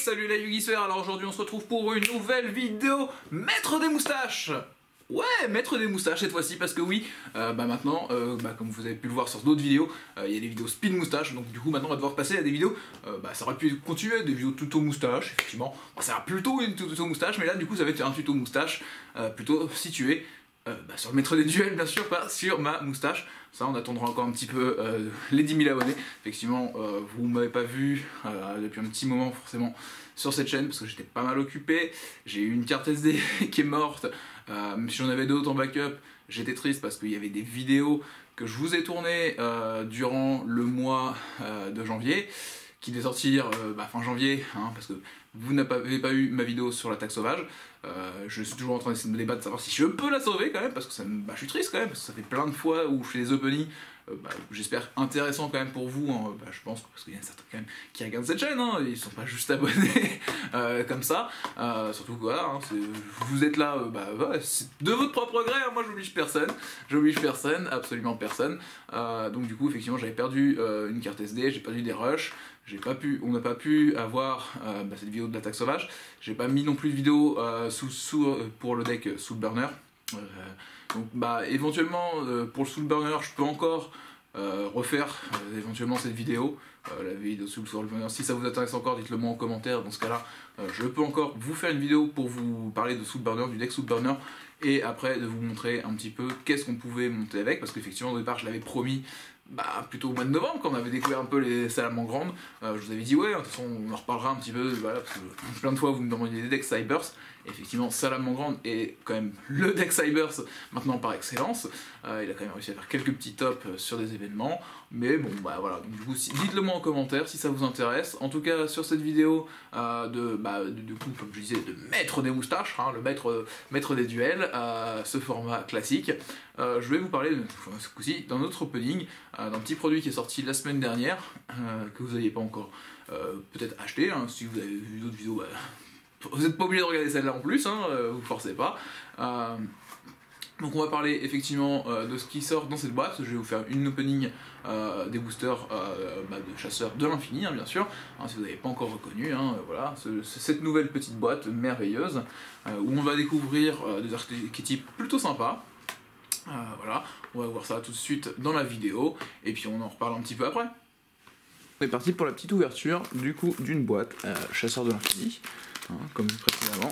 salut la Yugisphère. Alors aujourd'hui on se retrouve pour une nouvelle vidéo Maître des moustaches. Ouais, Maître des moustaches cette fois-ci, parce que oui, maintenant, comme vous avez pu le voir sur d'autres vidéos, il y a des vidéos speed moustache, donc du coup maintenant on va devoir passer à des vidéos, ça aurait pu continuer, des vidéos tuto moustache, effectivement, ça sera plutôt une tuto moustache, mais là du coup ça va être un tuto moustache, plutôt situé sur le Maître des duels bien sûr, pas sur ma moustache. Ça on attendra encore un petit peu les 10 000 abonnés. Effectivement vous m'avez pas vu depuis un petit moment forcément sur cette chaîne parce que j'étais pas mal occupé. J'ai eu une carte SD qui est morte, si j'en avais d'autres en backup j'étais triste parce qu'il y avait des vidéos que je vous ai tournées durant le mois de janvier qui devait sortir fin janvier, parce que vous n'avez pas eu ma vidéo sur l'attaque sauvage. Je suis toujours en train d'essayer de me débattre de savoir si je peux la sauver quand même, parce que ça je suis triste quand même, parce que ça fait plein de fois où je fais des openings, j'espère intéressant quand même pour vous, je pense, parce qu'il y en a certains quand même qui regardent cette chaîne, ils sont pas juste abonnés comme ça, surtout que voilà, vous êtes là, c'est de votre propre gré, moi j'oblige personne, absolument personne, donc du coup effectivement j'avais perdu une carte SD, j'ai perdu des rushs, on n'a pas pu avoir cette vidéo de l'attaque sauvage, j'ai pas mis non plus de vidéo pour le deck Soulburner. Donc éventuellement pour le Soulburner je peux encore refaire éventuellement cette vidéo, la vidéo Soulburner. Si ça vous intéresse encore, dites-le moi en commentaire. Dans ce cas là je peux encore vous faire une vidéo pour vous parler de Soulburner, du deck Soulburner, et après de vous montrer un petit peu qu'est-ce qu'on pouvait monter avec, parce qu'effectivement au départ je l'avais promis plutôt au mois de novembre, quand on avait découvert un peu les salamandres grandes. Je vous avais dit ouais, de toute façon on en reparlera un petit peu, voilà, parce que plein de fois vous me demandiez des decks Cybers. Effectivement, Salamandre Grande est quand même le deck Cybers maintenant par excellence. Il a quand même réussi à faire quelques petits tops sur des événements, mais bon voilà, donc du coup dites-le moi en commentaire si ça vous intéresse. En tout cas sur cette vidéo du coup comme je disais, de Maître des moustaches, le maître des duels, ce format classique, je vais vous parler ce coup-ci d'un autre opening, d'un petit produit qui est sorti la semaine dernière, que vous n'aviez pas encore peut-être acheté, si vous avez vu d'autres vidéos, vous n'êtes pas obligé de regarder celle-là en plus, vous forcez pas. Donc on va parler effectivement de ce qui sort dans cette boîte. Je vais vous faire une opening des boosters de chasseurs de l'infini, bien sûr, si vous n'avez pas encore reconnu, voilà, cette nouvelle petite boîte merveilleuse, où on va découvrir des archétypes plutôt sympas. Voilà, on va voir ça tout de suite dans la vidéo, et puis on en reparle un petit peu après. On est parti pour la petite ouverture du coup d'une boîte chasseur de l'infini, comme précédemment.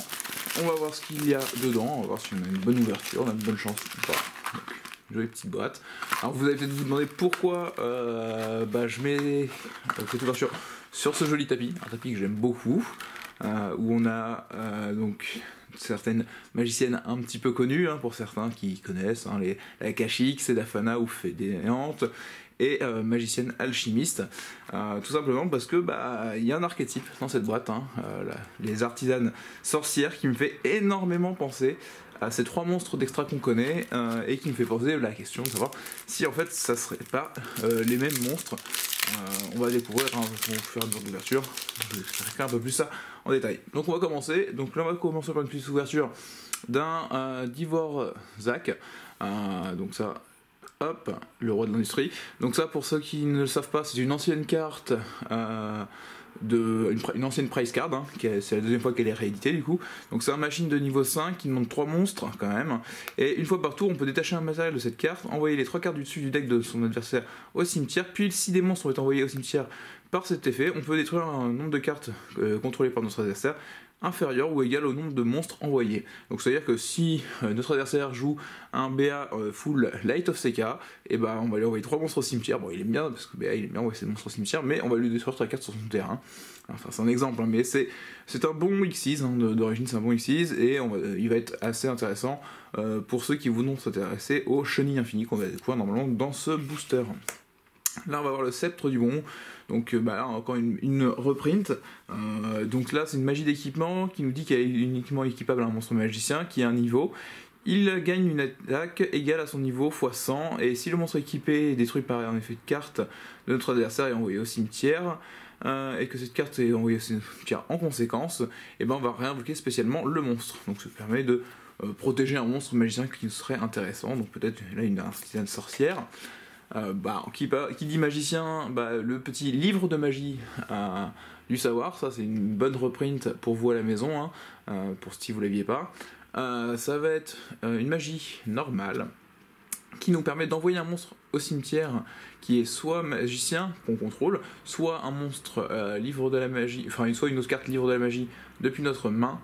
On va voir ce qu'il y a dedans, on va voir si on a une bonne ouverture, on a une bonne chance ou pas. Donc, une jolie petite boîte. Alors vous allez peut-être vous demander pourquoi je mets cette ouverture sur ce joli tapis, un tapis que j'aime beaucoup, où on a donc certaines magiciennes un petit peu connues, pour certains qui connaissent, la Kashik, Sedafana ou Fédéante, et magicienne alchimiste, tout simplement parce que il y a un archétype dans cette boîte, les artisanes sorcières, qui me fait énormément penser à ces trois monstres d'extra qu'on connaît, et qui me fait poser la question de savoir si en fait ça serait pas les mêmes monstres. On va découvrir, on va faire une ouverture, je vais expliquer un peu plus ça en détail. Donc on va commencer, donc là on va commencer par une petite ouverture d'un Divor Zak, donc ça, hop, le roi de l'industrie. Donc ça, pour ceux qui ne le savent pas, c'est une ancienne carte, une ancienne price card, c'est la deuxième fois qu'elle est rééditée du coup. Donc c'est un machine de niveau 5 qui demande 3 monstres quand même, et une fois par tour on peut détacher un matériel de cette carte, envoyer les 3 cartes du dessus du deck de son adversaire au cimetière, puis si des monstres ont été envoyés au cimetière par cet effet, on peut détruire un nombre de cartes contrôlées par notre adversaire inférieur ou égal au nombre de monstres envoyés. Donc c'est à dire que si notre adversaire joue un BA full Light of Seka, on va lui envoyer 3 monstres au cimetière. Bon, il aime bien, parce que BA il aime bien envoyer ses monstres au cimetière, mais on va lui détruire 3 cartes sur son terrain. Enfin c'est un exemple, mais c'est un bon Xyz, d'origine c'est un bon Xyz, et il va être assez intéressant pour ceux qui voudront s'intéresser au Chenille Infini qu'on va découvrir normalement dans ce booster. Là on va voir le sceptre du bon, donc là encore une reprint, donc là c'est une magie d'équipement qui nous dit qu'elle est uniquement équipable à un monstre magicien qui a un niveau. Il gagne une attaque égale à son niveau x 100, et si le monstre équipé est détruit par un effet de carte de notre adversaire et envoyé au cimetière, et que cette carte est envoyée au cimetière en conséquence, on va réinvoquer spécialement le monstre. Donc ça permet de protéger un monstre magicien qui serait intéressant, donc peut-être là une artisane sorcière. Qui dit magicien, le petit livre de magie du savoir. Ça c'est une bonne reprint pour vous à la maison, hein, pour si vous l'aviez pas. Ça va être une magie normale qui nous permet d'envoyer un monstre au cimetière qui est soit magicien qu'on contrôle, soit un monstre livre de la magie, enfin soit une autre carte livre de la magie depuis notre main,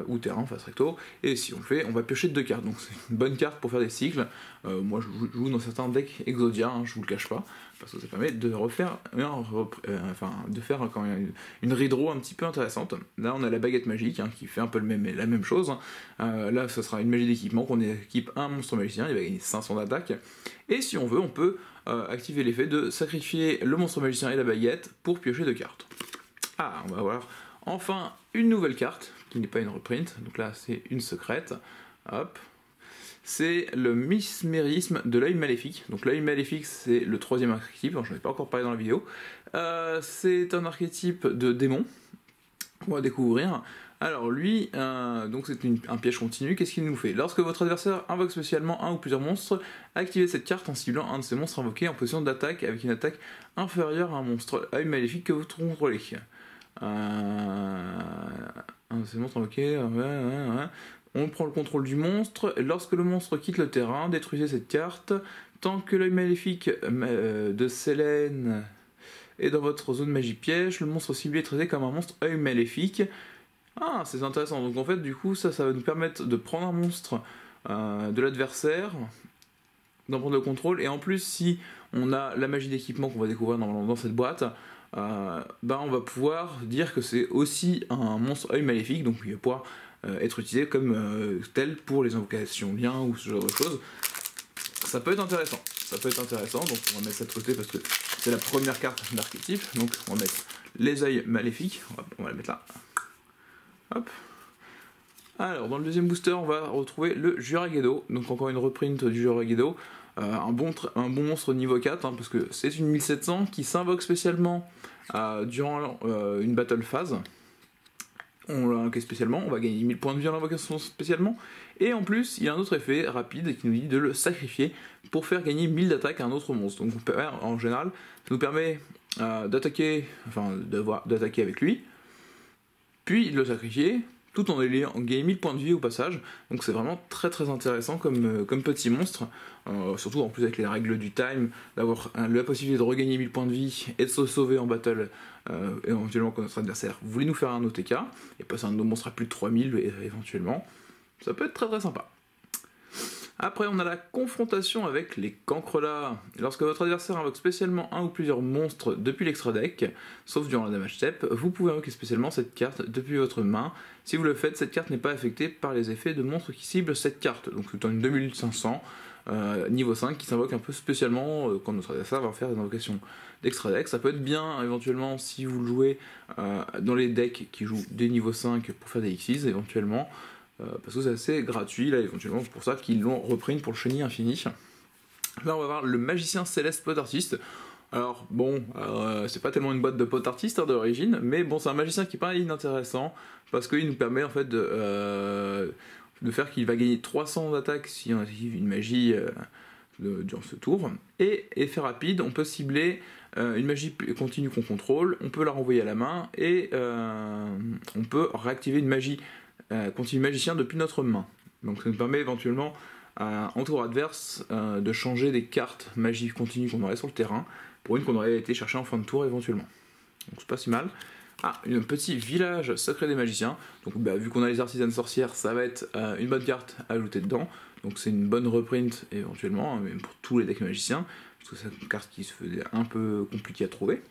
ou terrain face recto, et si on le fait, on va piocher 2 cartes, donc c'est une bonne carte pour faire des cycles. Moi je joue dans certains decks Exodia, hein, je vous le cache pas, parce que ça permet de refaire, de faire quand même une redraw un petit peu intéressante. Là on a la baguette magique, hein, qui fait un peu la même chose, hein. Là ce sera une magie d'équipement, qu'on équipe un monstre magicien, il va gagner 500 d'attaque, et si on veut on peut activer l'effet de sacrifier le monstre magicien et la baguette pour piocher 2 cartes. Ah, on va voir enfin une nouvelle carte, qui n'est pas une reprint, donc là c'est une secrète, hop. C'est le mesmérisme de l'œil maléfique. Donc l'œil maléfique c'est le 3e archétype, je n'en ai pas encore parlé dans la vidéo. C'est un archétype de démon qu'on va découvrir. Alors lui, donc c'est un piège continu, qu'est-ce qu'il nous fait? Lorsque votre adversaire invoque spécialement un ou plusieurs monstres, activez cette carte en ciblant un de ces monstres invoqués en position d'attaque avec une attaque inférieure à un monstre œil maléfique que vous contrôlez. C'est monstre invoqué, On prend le contrôle du monstre, lorsque le monstre quitte le terrain, détruisez cette carte, tant que l'œil maléfique de Selene est dans votre zone magie piège, le monstre ciblé est traité comme un monstre œil maléfique. Ah, c'est intéressant, donc en fait du coup ça va nous permettre de prendre un monstre de l'adversaire, d'en prendre le contrôle, et en plus si on a la magie d'équipement qu'on va découvrir dans cette boîte, on va pouvoir dire que c'est aussi un monstre œil maléfique, donc il va pouvoir être utilisé comme tel pour les invocations liens ou ce genre de choses. Ça peut être intéressant, donc on va mettre ça de côté parce que c'est la première carte d'archétype, donc on va mettre les œils maléfiques, on va la mettre là. Hop. Alors dans le deuxième booster on va retrouver le Juragedo, donc encore une reprint du Juragedo. Un bon monstre niveau 4, hein, parce que c'est une 1700 qui s'invoque spécialement durant une battle phase. On l'a invoqué spécialement, on va gagner 1000 points de vie en l'invocation spécialement, et en plus il y a un autre effet rapide qui nous dit de le sacrifier pour faire gagner 1000 d'attaque à un autre monstre. Donc en général ça nous permet d'attaquer avec lui, puis de le sacrifier, tout en ayant gagné 1000 points de vie au passage, donc c'est vraiment très très intéressant comme petit monstre, surtout en plus avec les règles du time, d'avoir la possibilité de regagner 1000 points de vie et de se sauver en battle, éventuellement quand notre adversaire voulait nous faire un OTK, et passer un de nos monstres à plus de 3000 éventuellement, ça peut être très très sympa. Après on a la confrontation avec les cancrelats. Lorsque votre adversaire invoque spécialement un ou plusieurs monstres depuis l'extra deck, sauf durant la damage step, vous pouvez invoquer spécialement cette carte depuis votre main. Si vous le faites, cette carte n'est pas affectée par les effets de monstres qui ciblent cette carte. Donc c'est une 2500 niveau 5 qui s'invoque un peu spécialement quand notre adversaire va faire des invocations d'extra deck. Ça peut être bien éventuellement si vous le jouez dans les decks qui jouent des niveaux 5 pour faire des Xyz éventuellement. Parce que c'est assez gratuit là éventuellement, c'est pour ça qu'ils l'ont reprint pour le chenille infini. Là on va voir le magicien céleste pot artiste. Alors bon, c'est pas tellement une boîte de pot artiste d'origine, mais bon c'est un magicien qui est pas inintéressant parce qu'il nous permet en fait de faire qu'il va gagner 300 d'attaque si on active une magie durant ce tour. Et effet rapide, on peut cibler une magie continue qu'on contrôle, on peut la renvoyer à la main et on peut réactiver une magie continue magicien depuis notre main. Donc ça nous permet éventuellement en tour adverse de changer des cartes magie continue qu'on aurait sur le terrain pour une qu'on aurait été chercher en fin de tour éventuellement. Donc c'est pas si mal. Ah, un petit village secret des magiciens. Donc vu qu'on a les artisanes sorcières, ça va être une bonne carte à ajouter dedans. Donc c'est une bonne reprint éventuellement, même pour tous les decks magiciens, parce que c'est une carte qui se faisait un peu compliquée à trouver.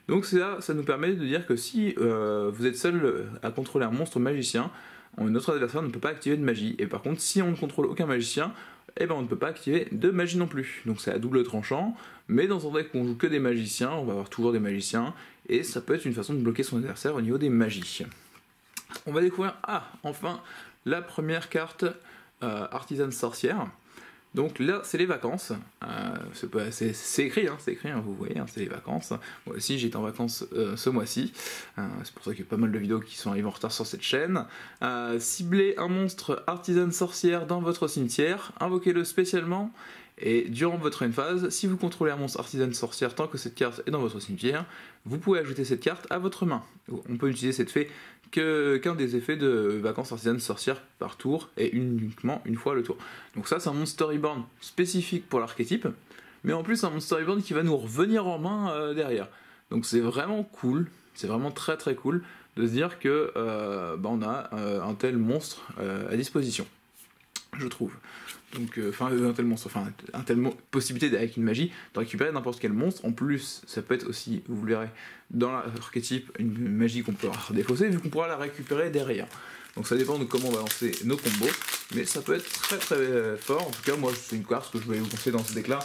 Donc ça nous permet de dire que si vous êtes seul à contrôler un monstre magicien, notre adversaire ne peut pas activer de magie. Et par contre, si on ne contrôle aucun magicien, on ne peut pas activer de magie non plus. Donc c'est à double tranchant, mais dans un deck où on joue que des magiciens, on va avoir toujours des magiciens, et ça peut être une façon de bloquer son adversaire au niveau des magies. On va découvrir, enfin, la première carte artisane sorcière. Donc là, c'est les vacances. C'est écrit, vous voyez, c'est les vacances. Moi aussi, j'étais en vacances ce mois-ci. C'est pour ça qu'il y a pas mal de vidéos qui sont arrivées en retard sur cette chaîne. Ciblez un monstre artisane sorcière dans votre cimetière, invoquez-le spécialement, Et durant votre end phase, si vous contrôlez un monstre artisane sorcière tant que cette carte est dans votre cimetière, vous pouvez ajouter cette carte à votre main. On peut utiliser cet effet qu'un des effets de vacances artisanes sorcières par tour et uniquement une fois le tour. Donc ça c'est un monstre storyboard spécifique pour l'archétype, mais en plus un monstre storyboard qui va nous revenir en main derrière. Donc c'est vraiment cool, c'est vraiment très très cool de se dire que on a un tel monstre à disposition, je trouve. Donc, un tel monstre, un tel possibilité avec une magie de récupérer n'importe quel monstre. En plus, ça peut être aussi, vous le verrez, dans l'archétype, une magie qu'on peut défausser, vu qu'on pourra la récupérer derrière. Donc ça dépend de comment on va lancer nos combos, mais ça peut être très très fort. En tout cas, moi, c'est une carte que je vais vous conseiller dans ce deck-là.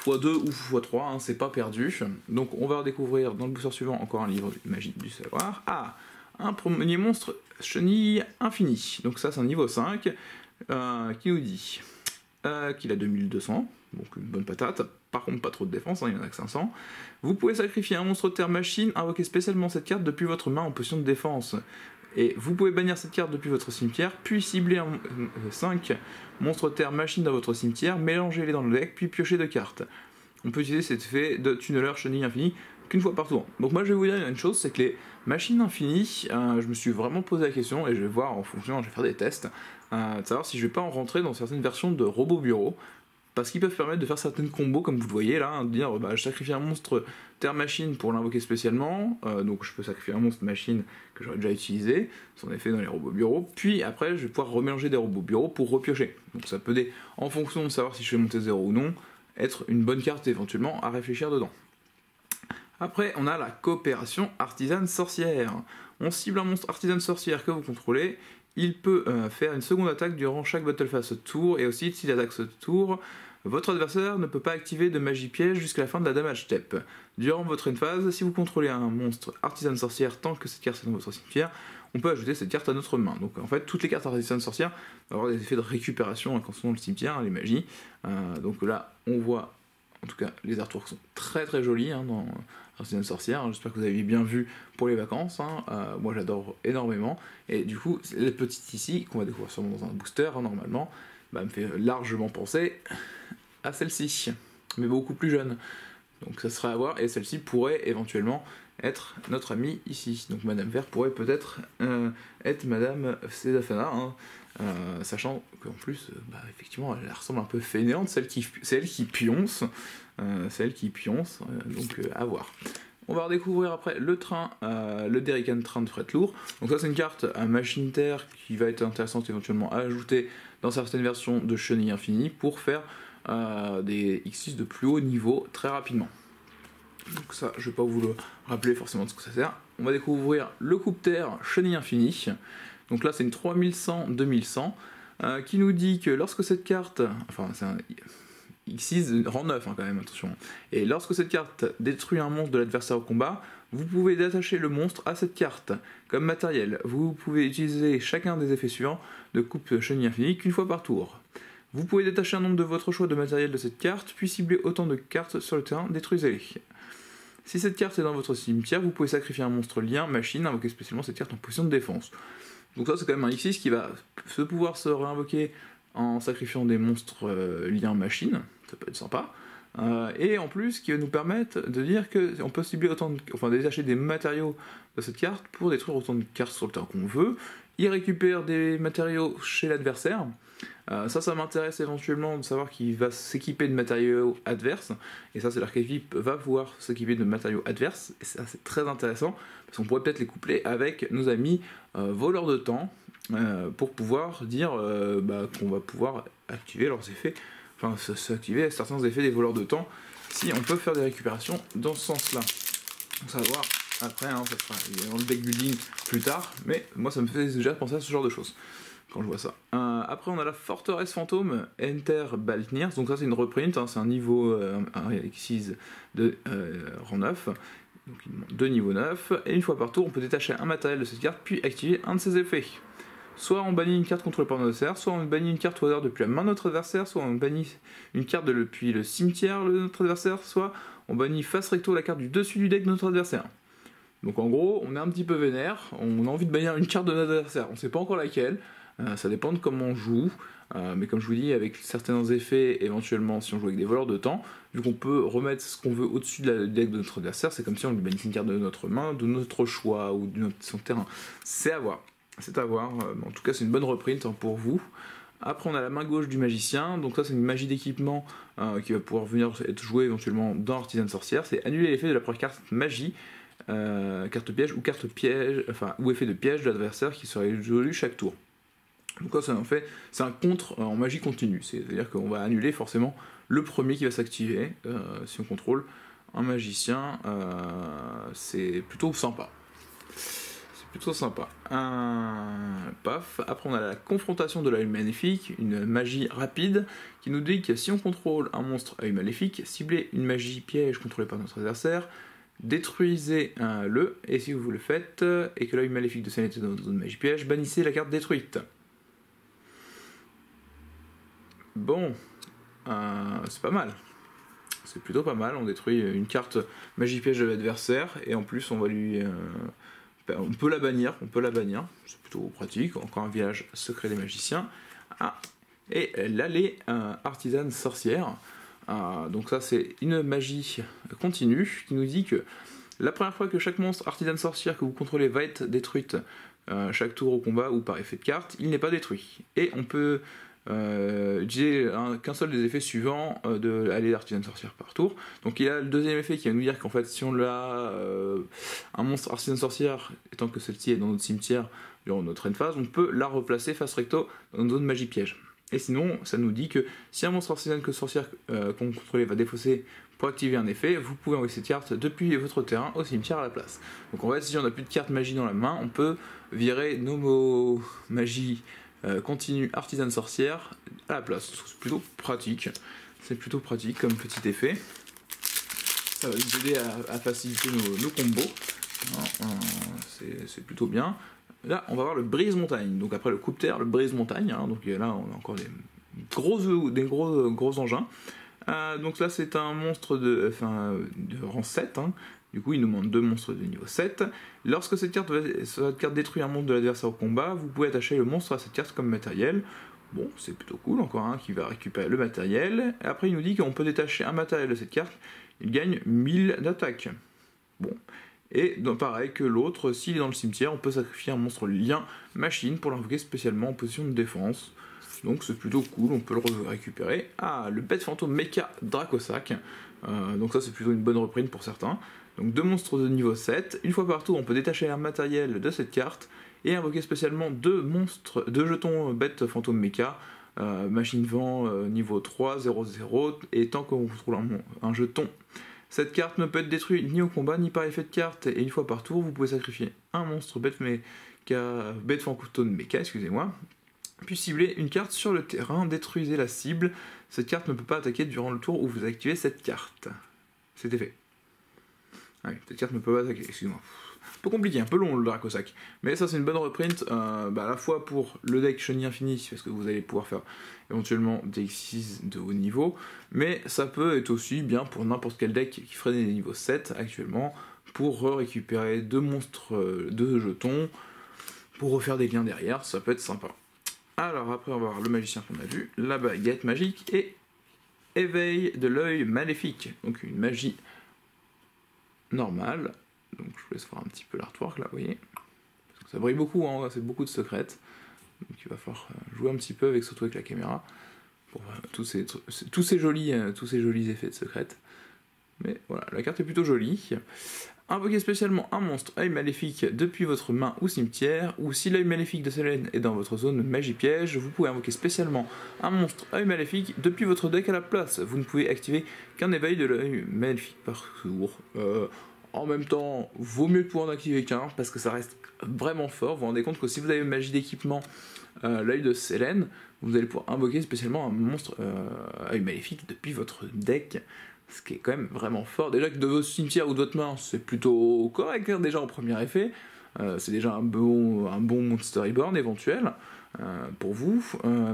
x2 ou x3, hein, c'est pas perdu. Donc on va redécouvrir dans le booster suivant encore un livre de magie du savoir. Ah, un premier monstre, Chenille Infinie. Donc ça, c'est un niveau 5 qui nous dit qu'il a 2200, donc une bonne patate, par contre pas trop de défense, hein, il n'y en a que 500. Vous pouvez sacrifier un monstre terre machine, invoquer spécialement cette carte depuis votre main en position de défense. Et vous pouvez bannir cette carte depuis votre cimetière, puis cibler 5 monstres terre machine dans votre cimetière, mélangez-les dans le deck, puis piocher 2 cartes. On peut utiliser cet effet de tunneleur chenille infinie qu'une fois par tour. Donc moi je vais vous dire une chose, c'est que les machines infinies, je me suis vraiment posé la question, et je vais voir en fonction, je vais faire des tests, de savoir si je vais pas en rentrer dans certaines versions de robots bureaux, parce qu'ils peuvent permettre de faire certaines combos comme vous le voyez là, de dire je sacrifie un monstre terre machine pour l'invoquer spécialement, donc je peux sacrifier un monstre machine que j'aurais déjà utilisé, son effet dans les robots bureaux, puis après je vais pouvoir remélanger des robots bureaux pour repiocher. Donc ça peut, en fonction de savoir si je fais monter 0 ou non, être une bonne carte éventuellement à réfléchir dedans. Après, on a la coopération artisane sorcière. On cible un monstre artisane sorcière que vous contrôlez. Il peut faire une seconde attaque durant chaque battle phase ce tour, et aussi s'il attaque ce tour, votre adversaire ne peut pas activer de magie piège jusqu'à la fin de la damage step. Durant votre end phase, si vous contrôlez un monstre artisane sorcière tant que cette carte est dans votre cimetière, on peut ajouter cette carte à notre main. Donc en fait, toutes les cartes artisane sorcière vont avoir des effets de récupération quand elles sont dans le cimetière, les magies. Donc là, on voit, en tout cas, les artworks sont très très jolis dans Artisane sorcière. J'espère que vous avez bien vu pour les vacances. Moi j'adore énormément. Et du coup, la petite ici, qu'on va découvrir sûrement dans un booster normalement, me fait largement penser à celle-ci, mais beaucoup plus jeune. Donc ça sera à voir, et celle-ci pourrait éventuellement être notre amie ici. Donc Madame Vert pourrait peut-être être Madame Cédafana, sachant qu'en plus, effectivement, elle ressemble un peu fainéante, c'est elle qui pionce, donc à voir. On va redécouvrir après le train, le Derrican train de fret lourd. Donc ça c'est une carte à machine terre qui va être intéressante éventuellement à ajouter dans certaines versions de Chenille Infinie pour faire des X6 de plus haut niveau très rapidement. Donc ça, je vais pas vous le rappeler forcément de ce que ça sert. On va découvrir le coupe terre Chenille Infinie. Donc là c'est une 3100-2100 qui nous dit que lorsque cette carte, enfin c'est un X6 rang 9 quand même, attention. Et lorsque cette carte détruit un monstre de l'adversaire au combat, vous pouvez détacher le monstre à cette carte. Comme matériel, vous pouvez utiliser chacun des effets suivants de coupe Chenille Infinie qu'une fois par tour. Vous pouvez détacher un nombre de votre choix de matériel de cette carte, puis cibler autant de cartes sur le terrain, détruisez-les. Si cette carte est dans votre cimetière, vous pouvez sacrifier un monstre lien machine, invoquer spécialement cette carte en position de défense. Donc ça c'est quand même un X6 qui va pouvoir se réinvoquer en sacrifiant des monstres liens machine, ça peut être sympa, et en plus qui va nous permettre de dire qu'on peut cibler détacher des matériaux de cette carte pour détruire autant de cartes sur le terrain qu'on veut. Il récupère des matériaux chez l'adversaire, ça m'intéresse éventuellement de savoir qu'il va s'équiper de matériaux adverses, et ça c'est l'archétype va pouvoir s'équiper de matériaux adverses, et ça c'est très intéressant, parce qu'on pourrait peut-être les coupler avec nos amis voleurs de temps, pour pouvoir dire qu'on va pouvoir activer leurs effets, s'activer certains effets des voleurs de temps, si on peut faire des récupérations dans ce sens-là. Donc ça va voir après, ça sera dans le deck building plus tard, mais moi ça me fait déjà penser à ce genre de choses quand je vois ça. Après on a la forteresse fantôme Enter Baltnirs, donc ça c'est une reprint, c'est un niveau X6 de rang 9, donc de niveau 9, et une fois par tour on peut détacher un matériel de cette carte puis activer un de ses effets. Soit on bannit une carte contrôlée par notre adversaire, soit on bannit une carte au hasard depuis la main de notre adversaire, soit on bannit une carte depuis le cimetière de notre adversaire, soit on bannit face recto la carte du dessus du deck de notre adversaire. Donc en gros, on est un petit peu vénère, on a envie de bannir une carte de notre adversaire, on sait pas encore laquelle, Ça dépend de comment on joue. Mais comme je vous dis, avec certains effets, éventuellement si on joue avec des voleurs de temps, vu qu'on peut remettre ce qu'on veut au-dessus de la deck de notre adversaire, c'est comme si on lui bannissait une carte de notre main, de notre choix ou de son terrain. C'est à voir. C'est à voir. En tout cas, c'est une bonne reprint pour vous. Après, on a la main gauche du magicien. Donc ça, c'est une magie d'équipement qui va pouvoir venir être jouée éventuellement dans Artisan Sorcière. C'est annuler l'effet de la première carte magie, carte piège ou carte piège, enfin ou effet de piège de l'adversaire qui serait résolu chaque tour. Donc ça en fait, c'est un contre en magie continue, c'est-à-dire qu'on va annuler forcément le premier qui va s'activer si on contrôle un magicien, c'est plutôt sympa. C'est plutôt sympa. Paf. Après on a la confrontation de l'œil maléfique, une magie rapide qui nous dit que si on contrôle un monstre œil maléfique, ciblez une magie piège contrôlée par notre adversaire, détruisez-le, et si vous le faites, et que l'œil maléfique de scène était dans une zone magie piège, bannissez la carte détruite. Bon, c'est pas mal. C'est plutôt pas mal, on détruit une carte magie piège de l'adversaire, et en plus on va lui... on peut la bannir, c'est plutôt pratique, encore un village secret des magiciens. Et l'allée artisane sorcière. Donc ça c'est une magie continue qui nous dit que la première fois que chaque monstre artisane sorcière que vous contrôlez va être détruite chaque tour au combat ou par effet de carte, il n'est pas détruit. Et on peut utiliser qu'un seul des effets suivants de l'allée artisane sorcière par tour. Donc il y a le deuxième effet qui va nous dire qu'en fait si on a un monstre artisane sorcière, étant que celle-ci est dans notre cimetière durant notre end phase, on peut la replacer face recto dans une zone magie piège. Et sinon, ça nous dit que si un monstre artisan que sorcière qu'on contrôle va défausser pour activer un effet, vous pouvez envoyer cette carte depuis votre terrain au cimetière à la place. Donc en fait, si on n'a plus de carte magie dans la main, on peut virer nos magies continue artisan sorcière à la place. C'est plutôt pratique. C'est plutôt pratique comme petit effet. Ça va nous aider à faciliter nos combos. C'est plutôt bien. Là, on va voir le brise-montagne. Donc après le coupe-terre, le brise-montagne. Donc là, on a encore des gros engins. Donc là, c'est un monstre de rang 7. Du coup, il nous demande 2 monstres de niveau 7. Lorsque cette carte détruit un monstre de l'adversaire au combat, vous pouvez attacher le monstre à cette carte comme matériel. Bon, c'est plutôt cool, encore un qui va récupérer le matériel. Et après, il nous dit qu'on peut détacher un matériel de cette carte. Il gagne 1000 d'attaque. Bon. Et pareil que l'autre, s'il est dans le cimetière, on peut sacrifier un monstre lien machine pour l'invoquer spécialement en position de défense. Donc c'est plutôt cool, on peut le récupérer. Le bête fantôme Mecha Dracosac. Donc ça c'est plutôt une bonne reprint pour certains. Donc 2 monstres de niveau 7. Une fois par tour, on peut détacher un matériel de cette carte et invoquer spécialement 2 jetons bête fantôme Mecha. Machine vent niveau 3, 0-0. Et tant qu'on contrôle un jeton, cette carte ne peut être détruite ni au combat ni par effet de carte. Et une fois par tour, vous pouvez sacrifier un monstre bête fantôme Mecha, excusez-moi. Puis cibler une carte sur le terrain, détruisez la cible. Cette carte ne peut pas attaquer durant le tour où vous activez cette carte. C'était fait. Oui, cette carte ne peut pas attaquer, excusez-moi. Un peu compliqué, un peu long le Dracosac. Mais ça c'est une bonne reprint, à la fois pour le deck Chenille Infini, parce que vous allez pouvoir faire éventuellement des X6 de haut niveau, mais ça peut être aussi bien pour n'importe quel deck qui ferait des niveaux 7 actuellement, pour récupérer 2 monstres, 2 jetons, pour refaire des liens derrière, ça peut être sympa. Alors après on va voir le magicien qu'on a vu, la baguette magique et éveil de l'œil maléfique, donc une magie normale. Donc je vous laisse voir un petit peu l'artwork là, vous voyez. Parce que ça brille beaucoup, c'est beaucoup de secrètes. Donc il va falloir jouer un petit peu avec, surtout avec la caméra, pour tous ces jolis effets de secrètes. Mais voilà, la carte est plutôt jolie. Invoquez spécialement un monstre œil maléfique depuis votre main ou cimetière, ou si l'œil maléfique de Selene est dans votre zone magie piège, vous pouvez invoquer spécialement un monstre œil maléfique depuis votre deck à la place. Vous ne pouvez activer qu'un éveil de l'œil maléfique par tour. En même temps, vaut mieux pouvoir en activer qu'un, parce que ça reste vraiment fort. Vous vous rendez compte que si vous avez magie d'équipement, l'œil de Selene, vous allez pouvoir invoquer spécialement un monstre œil maléfique depuis votre deck. Ce qui est quand même vraiment fort. Déjà que de votre cimetière ou de votre main, c'est plutôt correct déjà en premier effet. C'est déjà un bon Monster Reborn éventuel pour vous.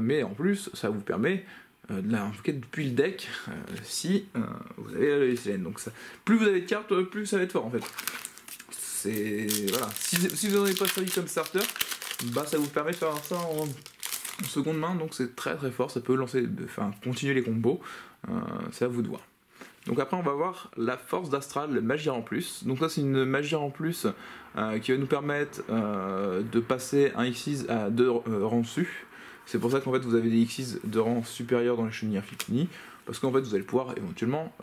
Mais en plus, ça vous permet de l'invoquer depuis le deck si vous avez l'œil Selene. Donc ça, plus vous avez de cartes, plus ça va être fort en fait. Voilà. Si vous n'en avez pas servi comme starter, ça vous permet de faire ça en seconde main, donc c'est très très fort, ça peut lancer, enfin continuer les combos, c'est à vous de voir. Donc après on va voir la force d'Astral, le Magier en plus. Donc ça c'est une Magier en plus qui va nous permettre de passer un X6 à 2 rangs dessus. C'est pour ça qu'en fait vous avez des X6 de rang supérieur dans les chenilles infinies, parce qu'en fait vous allez pouvoir éventuellement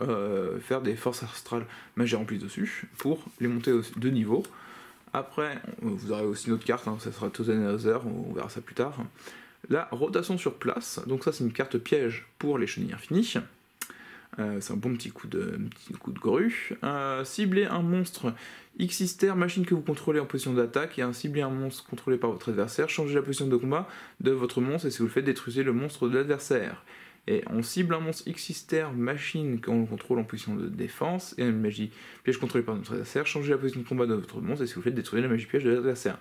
faire des forces astrales Magier en plus dessus pour les monter de niveau. Après vous aurez aussi une autre carte, hein, ça sera Thousand Other, on verra ça plus tard. La rotation sur place, donc ça c'est une carte piège pour les chenilles infinies. C'est un bon petit coup de grue. Cibler un monstre Xister, machine que vous contrôlez en position d'attaque, et cibler un monstre contrôlé par votre adversaire, changez la position de combat de votre monstre, et si vous le faites, détruisez le monstre de l'adversaire. Et on cible un monstre Xister, machine qu'on contrôle en position de défense, et une magie piège contrôlée par notre adversaire, changez la position de combat de votre monstre, et si vous le faites, détruisez la magie piège de l'adversaire.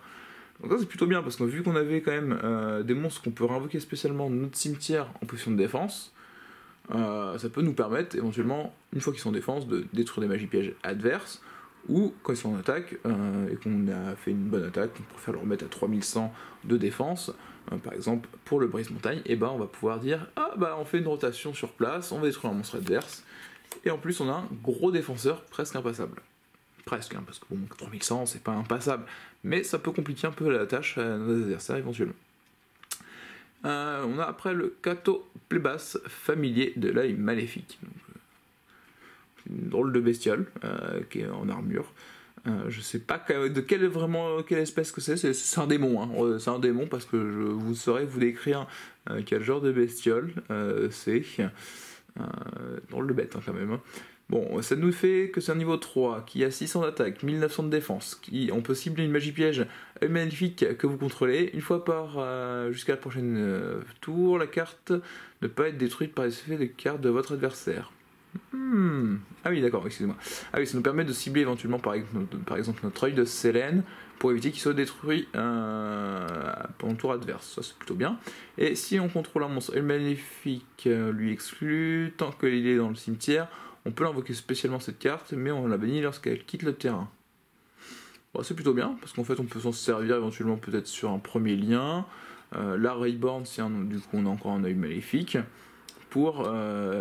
Donc ça c'est plutôt bien, parce que vu qu'on avait quand même des monstres qu'on peut réinvoquer spécialement de notre cimetière en position de défense, ça peut nous permettre éventuellement, une fois qu'ils sont en défense, de détruire des magies pièges adverses, ou quand ils sont en attaque et qu'on a fait une bonne attaque, on préfère le remettre à 3100 de défense, par exemple pour le brise-montagne, et ben on va pouvoir dire ah bah on fait une rotation sur place, on va détruire un monstre adverse, et en plus on a un gros défenseur presque impassable. Presque, hein, parce que bon, 3100 c'est pas impassable, mais ça peut compliquer un peu la tâche à nos adversaires éventuellement. On a après le Kato Plébas familier de l'œil maléfique. Donc, une drôle de bestiole qui est en armure. Je sais pas de quelle espèce que c'est un démon. Hein. C'est un démon parce que vous saurez vous décrire quel genre de bestiole c'est. Drôle de bête hein, quand même. Hein. Bon, ça nous fait que c'est un niveau 3, qui a 600 d'attaque, 1900 de défense, on peut cibler une magie piège maléfique que vous contrôlez, une fois par jusqu'à la prochaine tour, la carte ne peut pas être détruite par les effets de cartes de votre adversaire. Ah oui, d'accord, excusez-moi. Ah oui, ça nous permet de cibler éventuellement par exemple notre œil de Sélène, pour éviter qu'il soit détruit pendant le tour adverse, ça c'est plutôt bien. Et si on contrôle un monstre maléfique, lui exclut, tant qu'il est dans le cimetière, on peut l'invoquer spécialement cette carte, mais on la bannit lorsqu'elle quitte le terrain. Bon, c'est plutôt bien, parce qu'en fait on peut s'en servir éventuellement peut-être sur un premier lien. La Reborn, du coup on a encore un œil maléfique, pour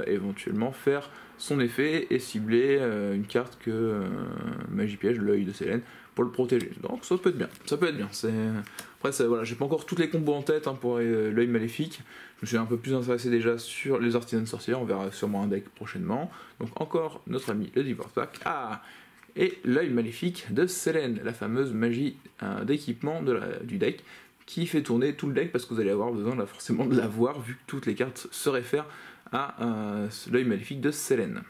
éventuellement faire son effet et cibler une carte que Magie Piège, l'œil de Sélène, pour le protéger. Donc ça peut être bien, ça peut être bien. Après, voilà, j'ai pas encore toutes les combos en tête hein, pour l'œil maléfique. Je me suis un peu plus intéressé déjà sur les artisans sorcières, on verra sûrement un deck prochainement. Donc encore notre ami le Divorce Pack. Ah, et l'œil maléfique de Sélène, la fameuse magie d'équipement du deck, qui fait tourner tout le deck parce que vous allez avoir besoin forcément de l'avoir vu que toutes les cartes se réfèrent à l'œil maléfique de Sélène.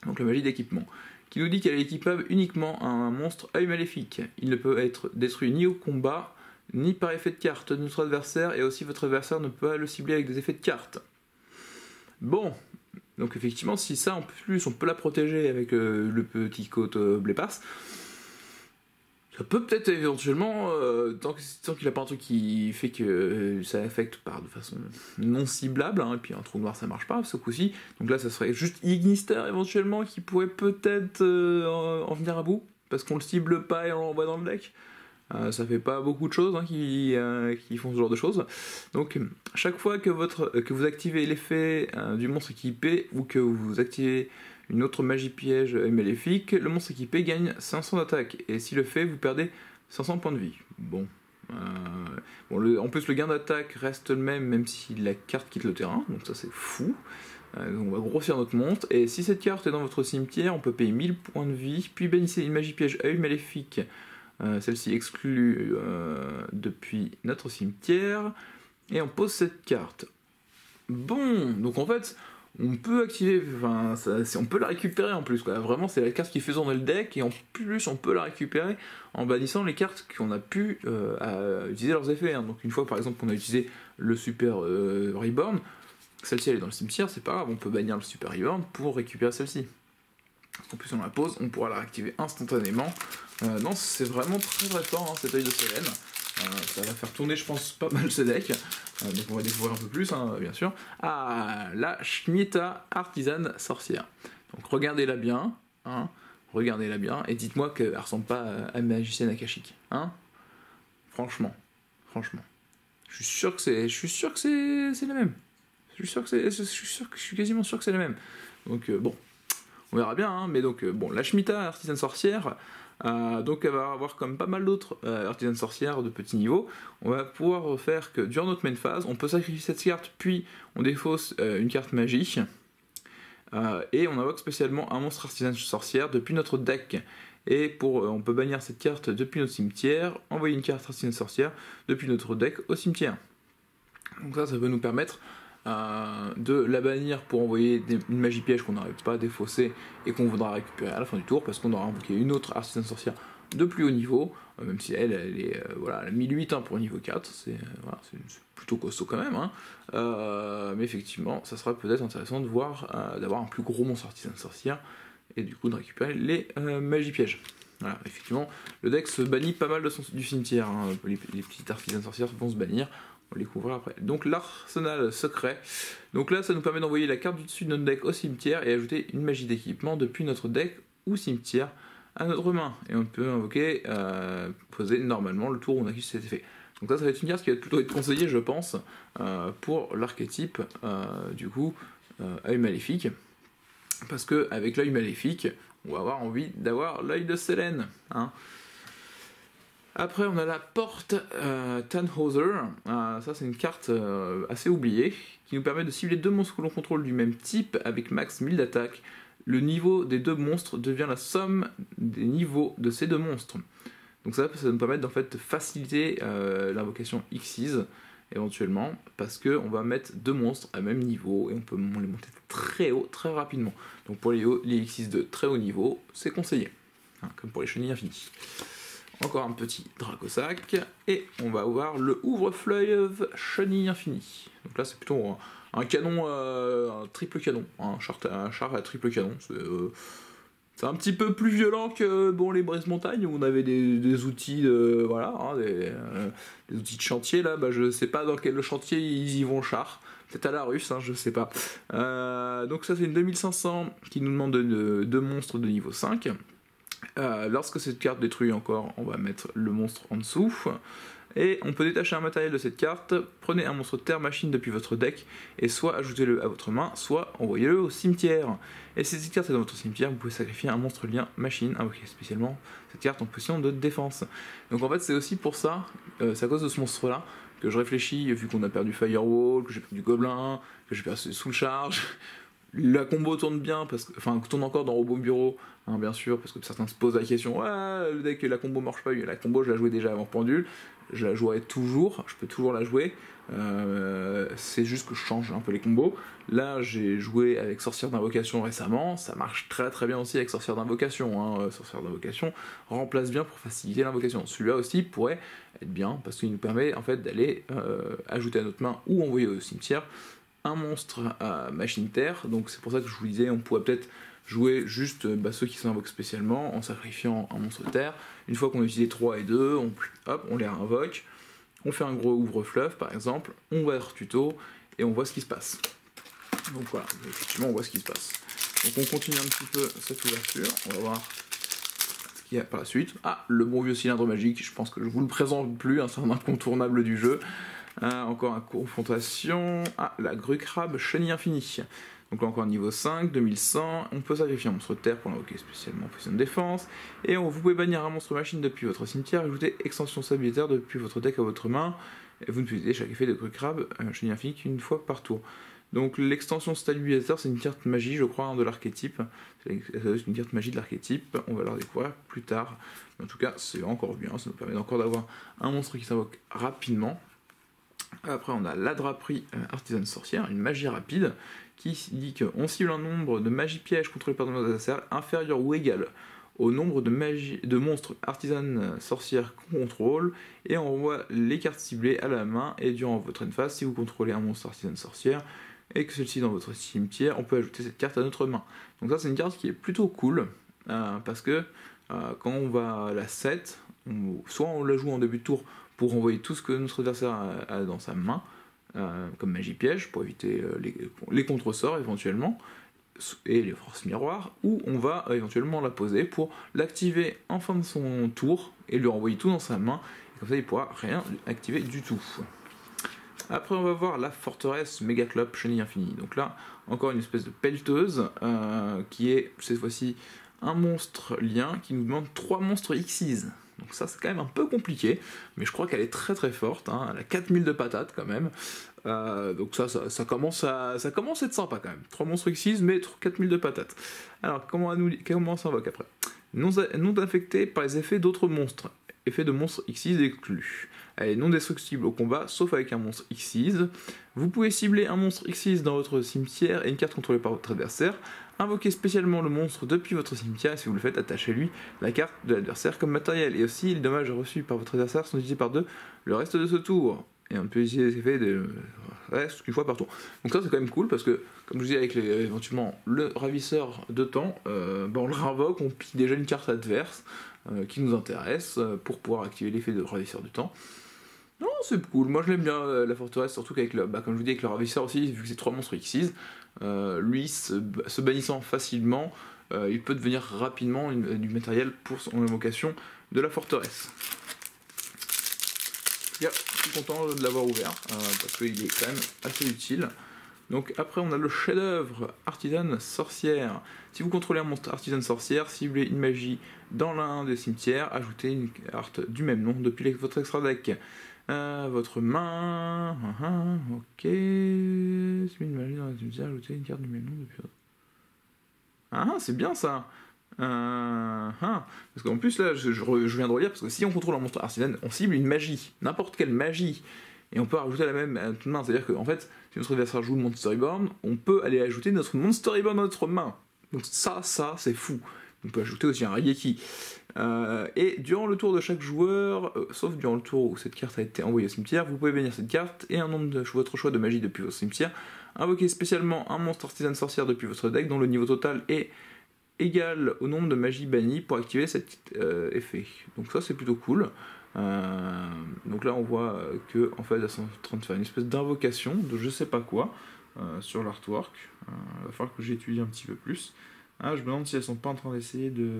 Donc la magie d'équipement, qui nous dit qu'elle est équipable uniquement à un monstre œil maléfique. Il ne peut être détruit ni au combat, ni par effet de carte de notre adversaire, et aussi votre adversaire ne peut pas le cibler avec des effets de carte. Bon, donc effectivement, si ça en plus on peut la protéger avec le petit côte Blépas, ça peut peut-être éventuellement, tant qu'il n'a pas un truc qui fait que ça affecte de façon non ciblable, hein, et puis un trou noir ça marche pas ce coup-ci, donc là ça serait juste Ignister éventuellement qui pourrait peut-être en venir à bout, parce qu'on le cible pas et on l'envoie dans le deck. Ça fait pas beaucoup de choses hein, qui font ce genre de choses. Donc chaque fois que vous activez l'effet du monstre équipé, ou que vous activez une autre magie piège maléfique, le monstre équipé gagne 500 d'attaque, et s'il le fait, vous perdez 500 points de vie. Bon, en plus le gain d'attaque reste le même si la carte quitte le terrain, donc ça c'est fou. On va grossir notre monstre, et si cette carte est dans votre cimetière, on peut payer 1000 points de vie, puis bannissez une magie piège œil maléfique, celle-ci exclue depuis notre cimetière, et on pose cette carte. Bon, donc en fait, on peut activer, on peut la récupérer en plus, quoi. Vraiment c'est la carte qui fait tourner le deck, et en plus on peut la récupérer en bannissant les cartes qu'on a pu utiliser leurs effets, hein. Donc une fois par exemple qu'on a utilisé le Super Reborn, celle-ci elle est dans le cimetière, c'est pas grave, on peut bannir le Super Reborn pour récupérer celle-ci. En plus on la pose, on pourra la réactiver instantanément. Non, c'est vraiment très très fort hein, cet œil de Sélène. Ça va faire tourner je pense pas mal ce deck. Donc on va découvrir un peu plus hein, bien sûr. Ah, la Shemitah artisane sorcière. Donc regardez-la bien, hein, regardez-la bien, et dites-moi qu'elle ressemble pas à magicienne akashique. Hein, franchement. Je suis sûr que c'est la même. Je suis quasiment sûr que c'est la même. Donc bon, on verra bien, hein, mais donc bon, la Shemitah, artisane sorcière, donc elle va avoir comme pas mal d'autres artisanes sorcières de petit niveau. On va pouvoir faire que durant notre main phase, on peut sacrifier cette carte, puis on défausse une carte magie, et on invoque spécialement un monstre artisane sorcière depuis notre deck. Et on peut bannir cette carte depuis notre cimetière, envoyer une carte artisane sorcière depuis notre deck au cimetière. Donc ça peut nous permettre de la bannir pour envoyer une magie piège qu'on n'arrive pas à défausser et qu'on voudra récupérer à la fin du tour parce qu'on aura invoqué une autre artisane sorcière de plus haut niveau, même si elle est voilà, elle a 1008 pour niveau 4, c'est plutôt costaud quand même, hein. Mais effectivement ça sera peut-être intéressant de voir d'avoir un plus gros monstre artisane sorcière et du coup de récupérer les magies pièges. Voilà, effectivement, le deck se bannit pas mal du cimetière, hein. Les petites artisanes sorcières vont se bannir, on les couvrira après. Donc l'arsenal secret, donc là ça nous permet d'envoyer la carte du dessus de notre deck au cimetière et ajouter une magie d'équipement depuis notre deck ou cimetière à notre main. Et on peut invoquer, poser normalement le tour où on active cet effet. Donc ça va être une carte qui va plutôt être conseillée je pense, pour l'archétype du coup œil maléfique. Parce que avec l'œil maléfique, on va avoir envie d'avoir l'œil de Selene, hein. Après on a la porte Tannhäuser, ça c'est une carte assez oubliée, qui nous permet de cibler deux monstres que l'on contrôle du même type avec max 1000 d'attaque. Le niveau des deux monstres devient la somme des niveaux de ces deux monstres. Donc ça nous permet en fait de faciliter l'invocation Xyz, éventuellement, parce qu'on va mettre deux monstres à même niveau et on peut les monter très haut, très rapidement. Donc pour les Xyz de très haut niveau, c'est conseillé, hein, comme pour les chenilles infinies. Encore un petit Dracosac, et on va avoir le ouvre-fleuve chenille infinie. Donc là c'est plutôt un canon, un triple canon, un char à triple canon. C'est un petit peu plus violent que bon, les Brise Montagne où on avait des outils de voilà, hein, des outils de chantier là. Bah, je sais pas dans quel chantier ils y vont char. Peut-être à la russe, hein, je sais pas. Donc ça c'est une 2500 qui nous demande deux monstres de niveau 5. Lorsque cette carte détruit encore, on va mettre le monstre en dessous. Et on peut détacher un matériel de cette carte, prenez un monstre terre machine depuis votre deck, et soit ajoutez-le à votre main, soit envoyez-le au cimetière. Et si cette carte est dans votre cimetière, vous pouvez sacrifier un monstre lien machine, invoquer spécialement cette carte en position de défense. Donc en fait c'est aussi pour ça, c'est à cause de ce monstre là, que je réfléchis, vu qu'on a perdu Firewall, que j'ai perdu Gobelin, que j'ai perdu Soul Charge. La combo tourne bien, tourne encore dans Robot Bureau, hein, bien sûr, parce que certains se posent la question, ouais, le deck, la combo marche pas, la combo je la jouais déjà avant Pendule, je la jouerai toujours, je peux toujours la jouer, c'est juste que je change un peu les combos. Là j'ai joué avec Sorcière d'Invocation récemment, ça marche très très bien aussi avec Sorcière d'Invocation, hein. Sorcière d'Invocation remplace bien pour faciliter l'invocation. Celui-là aussi pourrait être bien, parce qu'il nous permet en fait d'aller ajouter à notre main ou envoyer au cimetière un monstre à machine terre. Donc c'est pour ça que je vous disais, on pourrait peut-être jouer juste ceux qui s'invoquent spécialement en sacrifiant un monstre terre. Une fois qu'on a utilisé 3 et 2, on les réinvoque, on fait un gros ouvre-fleuve par exemple, on va leur tuto et on voit ce qui se passe. Donc voilà, effectivement on voit ce qui se passe. Donc on continue un petit peu cette ouverture, on va voir ce qu'il y a par la suite. Ah, le bon vieux cylindre magique, je pense que je vous le présente plus, hein, c'est un incontournable du jeu. Encore une confrontation. Ah, la grue crabe chenille infinie. Donc là encore niveau 5, 2100. On peut sacrifier un monstre de terre pour l'invoquer spécialement en position de défense. Et vous pouvez bannir un monstre machine depuis votre cimetière. Ajouter extension stabilitaire depuis votre deck à votre main. Et vous ne utilisez chaque effet de grue crabe chenille infinie qu'une fois par tour. Donc l'extension stabilisateur, c'est une carte magie, je crois, hein, de l'archétype. C'est une carte magie de l'archétype. On va la découvrir plus tard. Mais en tout cas, c'est encore bien. Ça nous permet encore d'avoir un monstre qui s'invoque rapidement. Après on a la draperie artisane sorcière, une magie rapide qui dit qu'on cible un nombre de magies pièges contrôlées par nos adversaires inférieur ou égal au nombre de monstres artisanes sorcières qu'on contrôle, et on envoie les cartes ciblées à la main. Et durant votre end phase, si vous contrôlez un monstre artisane sorcière et que celle-ci est dans votre cimetière, on peut ajouter cette carte à notre main. Donc ça c'est une carte qui est plutôt cool, parce que quand on va à la 7, soit on la joue en début de tour pour envoyer tout ce que notre adversaire a dans sa main, comme magie piège, pour éviter les contre-sorts éventuellement, et les forces miroirs, ou on va éventuellement la poser pour l'activer en fin de son tour, et lui renvoyer tout dans sa main, et comme ça il pourra rien activer du tout. Après on va voir la forteresse Megaclop Chenille Infinie. Donc là, encore une espèce de pelleteuse qui est cette fois-ci un monstre lien qui nous demande 3 monstres Xyz. Donc ça c'est quand même un peu compliqué, mais je crois qu'elle est très très forte, hein. Elle a 4000 de patates quand même. Donc ça commence à être sympa quand même. 3 monstres Xyz mais 4000 de patates. Alors comment ça invoque après? Non affecté par les effets d'autres monstres. Effet de monstre Xyz exclu. Elle est non destructible au combat, sauf avec un monstre Xyz. Vous pouvez cibler un monstre Xyz dans votre cimetière et une carte contrôlée par votre adversaire. Invoquez spécialement le monstre depuis votre cimetière et si vous le faites, attachez-lui la carte de l'adversaire comme matériel. Et aussi, les dommages reçus par votre adversaire sont divisés par 2 le reste de ce tour. Et on peut utiliser les effets de reste qu'une fois par tour. Donc ça c'est quand même cool parce que, comme je vous dis, avec éventuellement le ravisseur de temps, on le réinvoque, on pille déjà une carte adverse qui nous intéresse pour pouvoir activer l'effet de ravisseur de temps. Non, c'est cool, moi je l'aime bien la forteresse, surtout qu'avec le, comme je vous dis, avec le ravisseur aussi, vu que c'est 3 monstres Xyz, lui se bannissant facilement, il peut devenir rapidement du matériel pour son invocation de la forteresse. Je suis content de l'avoir ouvert, parce qu'il est quand même assez utile. Donc après on a le chef-d'œuvre Artisane Sorcière. Si vous contrôlez un monstre Artisane Sorcière, ciblez une magie dans l'un des cimetières, ajoutez une carte du même nom depuis votre extra deck. Votre main, ok, ciblez une magie dans le cimetière, ajoutez une carte du même nom depuis votre... Ah, c'est bien ça. Parce qu'en plus là, je viens de relire, parce que si on contrôle un monstre Artisane, on cible une magie, n'importe quelle magie. Et on peut rajouter la même à toute main, c'est-à-dire qu'en fait, si notre adversaire joue le Monster Reborn, on peut aller ajouter notre Monster Reborn dans notre main. Donc ça c'est fou. On peut ajouter aussi un Raigeki. Et durant le tour de chaque joueur, sauf durant le tour où cette carte a été envoyée au cimetière, vous pouvez bannir cette carte et un nombre de votre choix de magie depuis votre cimetière. Invoquez spécialement un monstre Artisane Sorcière depuis votre deck dont le niveau total est égal au nombre de magies bannies pour activer cet effet. Donc ça c'est plutôt cool. Donc là on voit que en fait elles sont en train de faire une espèce d'invocation de je sais pas quoi sur l'artwork. Il va falloir que j'étudie un petit peu plus. Je me demande si elles sont pas en train d'essayer de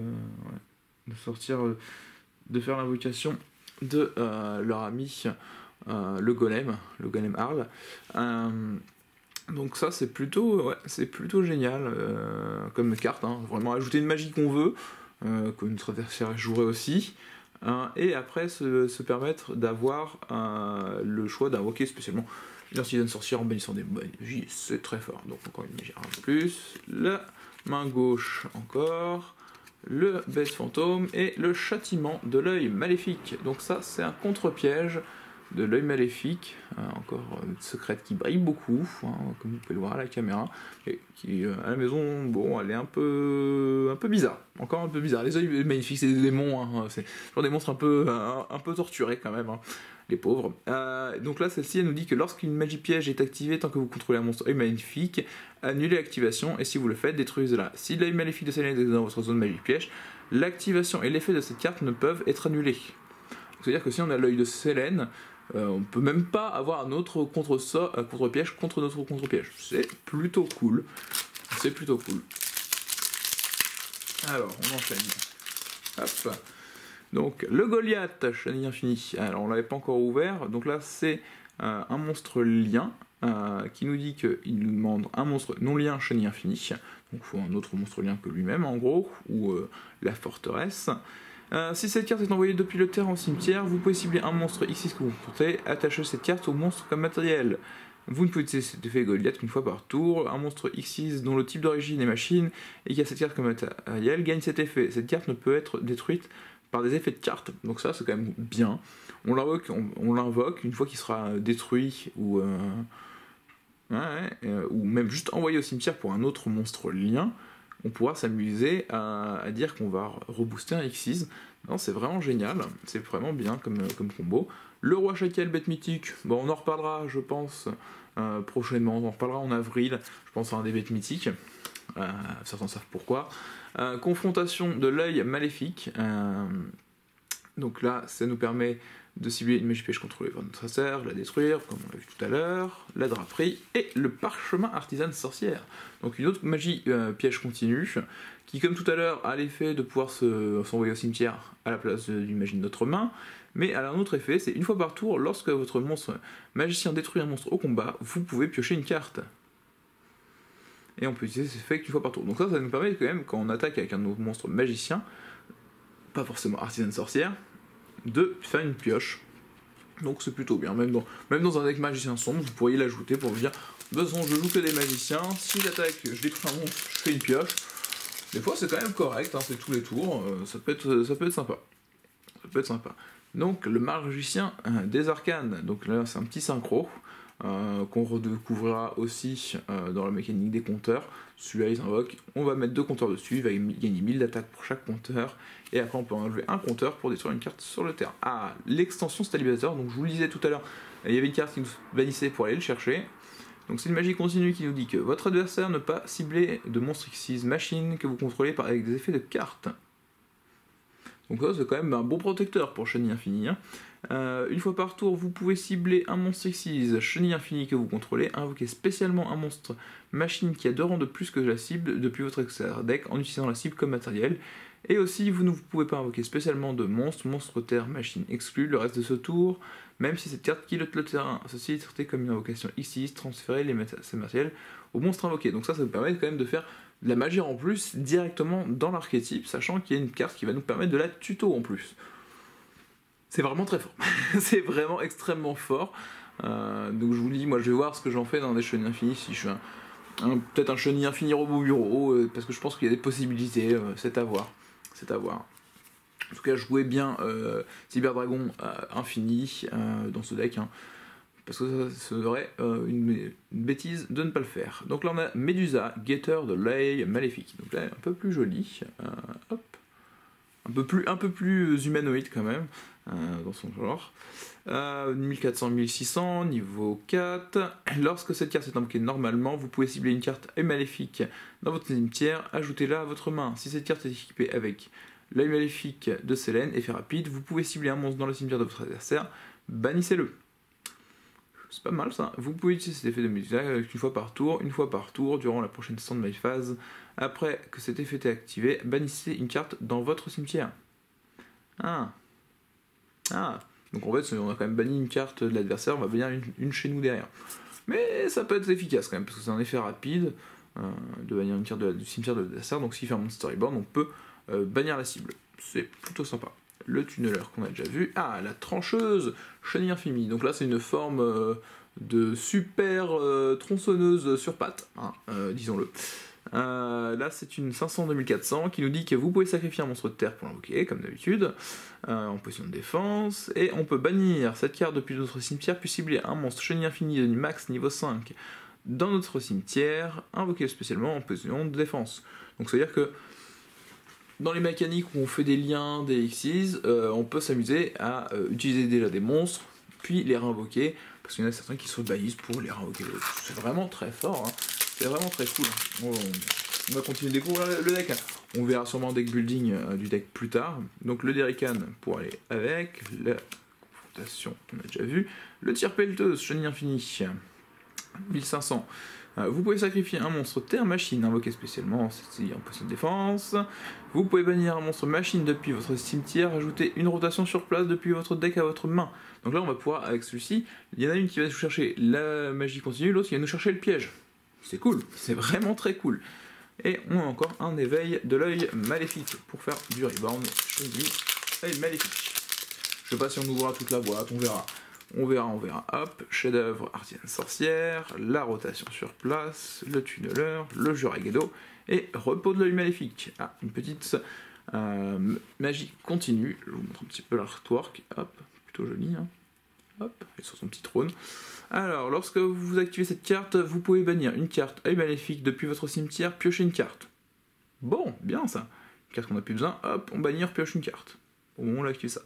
sortir, de faire l'invocation de leur ami le golem Arl. Donc ça c'est plutôt génial comme carte, hein. Vraiment ajouter une magie qu'on veut, que notre adversaire jouerait aussi. Et après se permettre d'avoir le choix d'invoquer spécialement une artisane sorcière en bannissant des magies, c'est très fort. Donc encore une magie en plus, la main gauche encore, le bête fantôme et le châtiment de l'œil maléfique. Donc ça c'est un contre-piège de l'œil maléfique, encore une secrète qui brille beaucoup, comme vous pouvez le voir à la caméra, et qui à la maison, bon, elle est un peu bizarre, encore un peu bizarre. Les œils maléfiques, c'est des démons, c'est genre des monstres un peu torturés quand même, les pauvres. Donc là, celle-ci, elle nous dit que lorsqu'une magie piège est activée, tant que vous contrôlez un monstre œil maléfique, annulez l'activation, et si vous le faites, détruisez-la. Si l'œil maléfique de celle-là est dans votre zone magie piège, l'activation et l'effet de cette carte ne peuvent être annulés. C'est-à-dire que si on a l'œil de Selene, on peut même pas avoir un autre contre-piège contre notre contre-piège. C'est plutôt cool. C'est plutôt cool. Alors, on enchaîne. Hop. Donc, le Goliath, Chenille Infinie. Alors, on l'avait pas encore ouvert. Donc là, c'est un monstre lien qui nous dit qu'il nous demande un monstre non lien Chenille Infinie. Donc, il faut un autre monstre lien que lui-même, en gros, ou la forteresse. Si cette carte est envoyée depuis le terrain au cimetière, vous pouvez cibler un monstre X6 que vous portez, attacher cette carte au monstre comme matériel. Vous ne pouvez utiliser cet effet Goliath qu'une fois par tour. Un monstre X6 dont le type d'origine est machine et qui a cette carte comme matériel gagne cet effet. Cette carte ne peut être détruite par des effets de carte. Donc ça c'est quand même bien. On l'invoque une fois qu'il sera détruit ou même juste envoyé au cimetière pour un autre monstre lien. On pourra s'amuser à dire qu'on va rebooster un X6. Non, c'est vraiment génial, c'est vraiment bien comme combo. Le roi Shakel, bête mythique, bon, on en reparlera, je pense, prochainement. On en reparlera en avril, je pense à un des bêtes mythiques. Certains savent pourquoi. Confrontation de l'œil maléfique. Donc là, ça nous permet de cibler une magie piège contrôlée par notre adversaire, la détruire, comme on l'a vu tout à l'heure, la draperie, et le parchemin artisane sorcière. Donc une autre magie piège continue, qui comme tout à l'heure a l'effet de pouvoir s'envoyer au cimetière à la place d'une magie de notre main, mais elle a un autre effet, c'est une fois par tour, lorsque votre monstre magicien détruit un monstre au combat, vous pouvez piocher une carte. Et on peut utiliser cet effet qu'une fois par tour. Donc ça nous permet quand même, quand on attaque avec un de nos monstres magiciens, pas forcément artisane sorcière, de faire une pioche. Donc c'est plutôt bien. Même dans un deck magicien sombre, vous pourriez l'ajouter pour vous dire de toute façon, je joue que des magiciens, si j'attaque, je détruis un monstre, je fais une pioche. Des fois c'est quand même correct, hein, c'est tous les tours, ça peut être sympa. Ça peut être sympa. Donc le magicien des arcanes, donc là c'est un petit synchro qu'on redécouvrira aussi dans la mécanique des compteurs. Celui-là il s'invoque, on va mettre 2 compteurs dessus, il va gagner 1000 d'attaque pour chaque compteur, et après on peut enlever un compteur pour détruire une carte sur le terrain. Ah, l'extension stabilisateur, donc je vous le disais tout à l'heure, il y avait une carte qui nous bannissait pour aller le chercher. Donc c'est une magie continue qui nous dit que votre adversaire ne peut pas cibler de monstres Xyz machine que vous contrôlez avec des effets de cartes. Donc ça c'est quand même un bon protecteur pour Chenille Infinie. Hein. Une fois par tour, vous pouvez cibler un monstre Xyz Chenille Infinie que vous contrôlez, invoquer spécialement un monstre machine qui a 2 rangs de plus que la cible depuis votre deck en utilisant la cible comme matériel. Et aussi, vous ne pouvez pas invoquer spécialement de monstre terre, machine exclu le reste de ce tour, même si cette carte quitte le terrain. Ceci est traité comme une invocation Xyz, transférer ces matériels au monstre invoqué. Donc ça vous permet quand même de faire de la magie en plus directement dans l'archétype, sachant qu'il y a une carte qui va nous permettre de la tuto en plus. C'est vraiment très fort. C'est vraiment extrêmement fort. Donc je vous dis, moi je vais voir ce que j'en fais dans des chenilles infinies, si je suis peut-être un chenille infini robot bureau, parce que je pense qu'il y a des possibilités, c'est à voir. C'est à voir. En tout cas, jouez bien Cyberdragon infini dans ce deck, hein, parce que ça serait une bêtise de ne pas le faire. Donc là on a Medusa, guetteur de l'œil maléfique. Donc là un peu plus joli, hop, un peu plus humanoïde quand même dans son genre. 1400-1600, niveau 4. Lorsque cette carte est invoquée normalement, vous pouvez cibler une carte œil maléfique dans votre cimetière, ajoutez-la à votre main. Si cette carte est équipée avec l'œil maléfique de Selene, effet rapide, vous pouvez cibler un monstre dans le cimetière de votre adversaire, bannissez-le. C'est pas mal ça. Vous pouvez utiliser cet effet de Medusa une fois par tour, durant la prochaine stand-by phase. Après que cet effet est activé, bannissez une carte dans votre cimetière. Donc en fait, on a quand même banni une carte de l'adversaire, on va bannir une chez nous derrière. Mais ça peut être efficace quand même, parce que c'est un effet rapide de bannir une carte du cimetière de l'adversaire. Donc s'il fait un monster storyboard, on peut bannir la cible. C'est plutôt sympa. Le tunneler qu'on a déjà vu. Ah, la trancheuse Chenille Infinie. Donc là, c'est une forme de super tronçonneuse sur pattes, hein, disons-le. Là, c'est une 500-2400 qui nous dit que vous pouvez sacrifier un monstre de terre pour l'invoquer, comme d'habitude, en position de défense, et on peut bannir cette carte depuis notre cimetière, puis cibler un monstre Chenille Infinie de max niveau 5 dans notre cimetière, invoqué spécialement en position de défense. Donc, c'est-à-dire que dans les mécaniques où on fait des liens, des Xyz, on peut s'amuser à utiliser déjà des monstres, puis les réinvoquer, parce qu'il y en a certains qui se bannissent pour les réinvoquer. C'est vraiment très fort, hein. C'est vraiment très cool. On va continuer de découvrir le deck. On verra sûrement le deck building du deck plus tard. Donc le Derrican pour aller avec, la confrontation, on a déjà vu, le tir pelleteuse, Chenille Infinie, 1500. Vous pouvez sacrifier un monstre terre machine invoqué spécialement en position de défense. Vous pouvez bannir un monstre machine depuis votre cimetière, ajouter une rotation sur place depuis votre deck à votre main. Donc là on va pouvoir, avec celui-ci, il y en a une qui va nous chercher la magie continue, l'autre qui va nous chercher le piège. C'est cool, c'est vraiment très cool. Et on a encore un éveil de l'œil maléfique pour faire du reborn. Je dis œil maléfique. Je sais pas si on ouvrira toute la boîte, on verra. On verra. Hop, chef-d'œuvre artisane sorcière, la rotation sur place, le tunneler, le Juragedo et repos de l'œil maléfique. Ah, une petite magie continue. Je vous montre un petit peu l'artwork. Hop, plutôt joli, hein. Hop, et sur son petit trône. Alors, lorsque vous activez cette carte, vous pouvez bannir une carte œil maléfique depuis votre cimetière, piocher une carte. Bon, bien ça. Une carte qu'on n'a plus besoin, hop, on bannir, pioche une carte. Au moment où on a activé ça.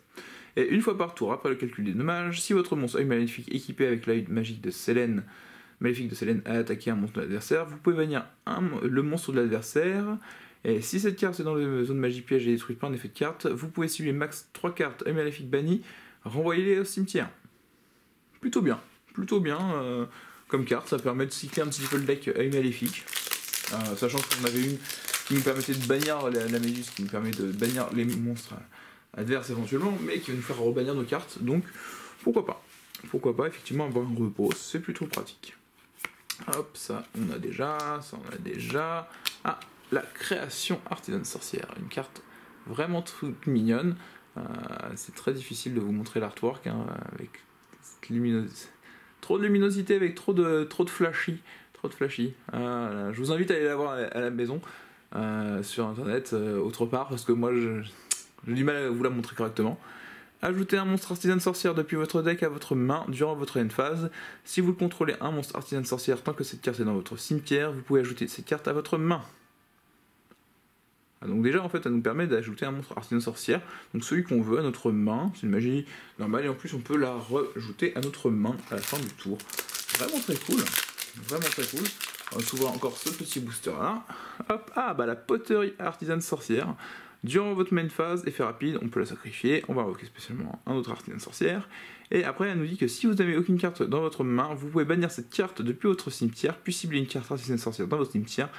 Et une fois par tour, après le calcul des dommages, si votre monstre œil maléfique équipé avec l'œil magique de Selene, maléfique de Selene a attaqué un monstre de l'adversaire, vous pouvez bannir le monstre de l'adversaire, Et si cette carte est dans la zone magie piège et détruite par un effet de carte, vous pouvez cibler max 3 cartes œil maléfique bannies, renvoyez-les au cimetière. Plutôt bien comme carte, ça permet de cycler un petit peu le deck œil maléfique, sachant qu'on avait une qui nous permettait de bannir la Méduse, qui nous permet de bannir les monstres adverses éventuellement, mais qui va nous faire rebannir nos cartes, donc pourquoi pas effectivement avoir un repos, c'est plutôt pratique. Hop, ça on a déjà, ah, la création artisane sorcière, une carte vraiment toute mignonne. C'est très difficile de vous montrer l'artwork hein, avec trop de luminosité, avec trop de flashy. Je vous invite à aller la voir à la maison sur internet, autre part, parce que moi j'ai du mal à vous la montrer correctement. Ajoutez un monstre artisane sorcière depuis votre deck à votre main durant votre end phase. Si vous contrôlez un monstre artisane sorcière tant que cette carte est dans votre cimetière, vous pouvez ajouter cette carte à votre main. Donc déjà en fait ça nous permet d'ajouter un monstre artisane sorcière, donc celui qu'on veut à notre main, c'est une magie normale et en plus on peut la rajouter à notre main à la fin du tour. Vraiment très cool, On s'ouvre encore ce petit booster là. Hop, la poterie artisane sorcière. Durant votre main phase, effet rapide, on peut la sacrifier, on va invoquer spécialement un autre artisane sorcière. Et après elle nous dit que si vous n'avez aucune carte dans votre main, vous pouvez bannir cette carte depuis votre cimetière, puis cibler une carte artisane sorcière dans votre cimetière,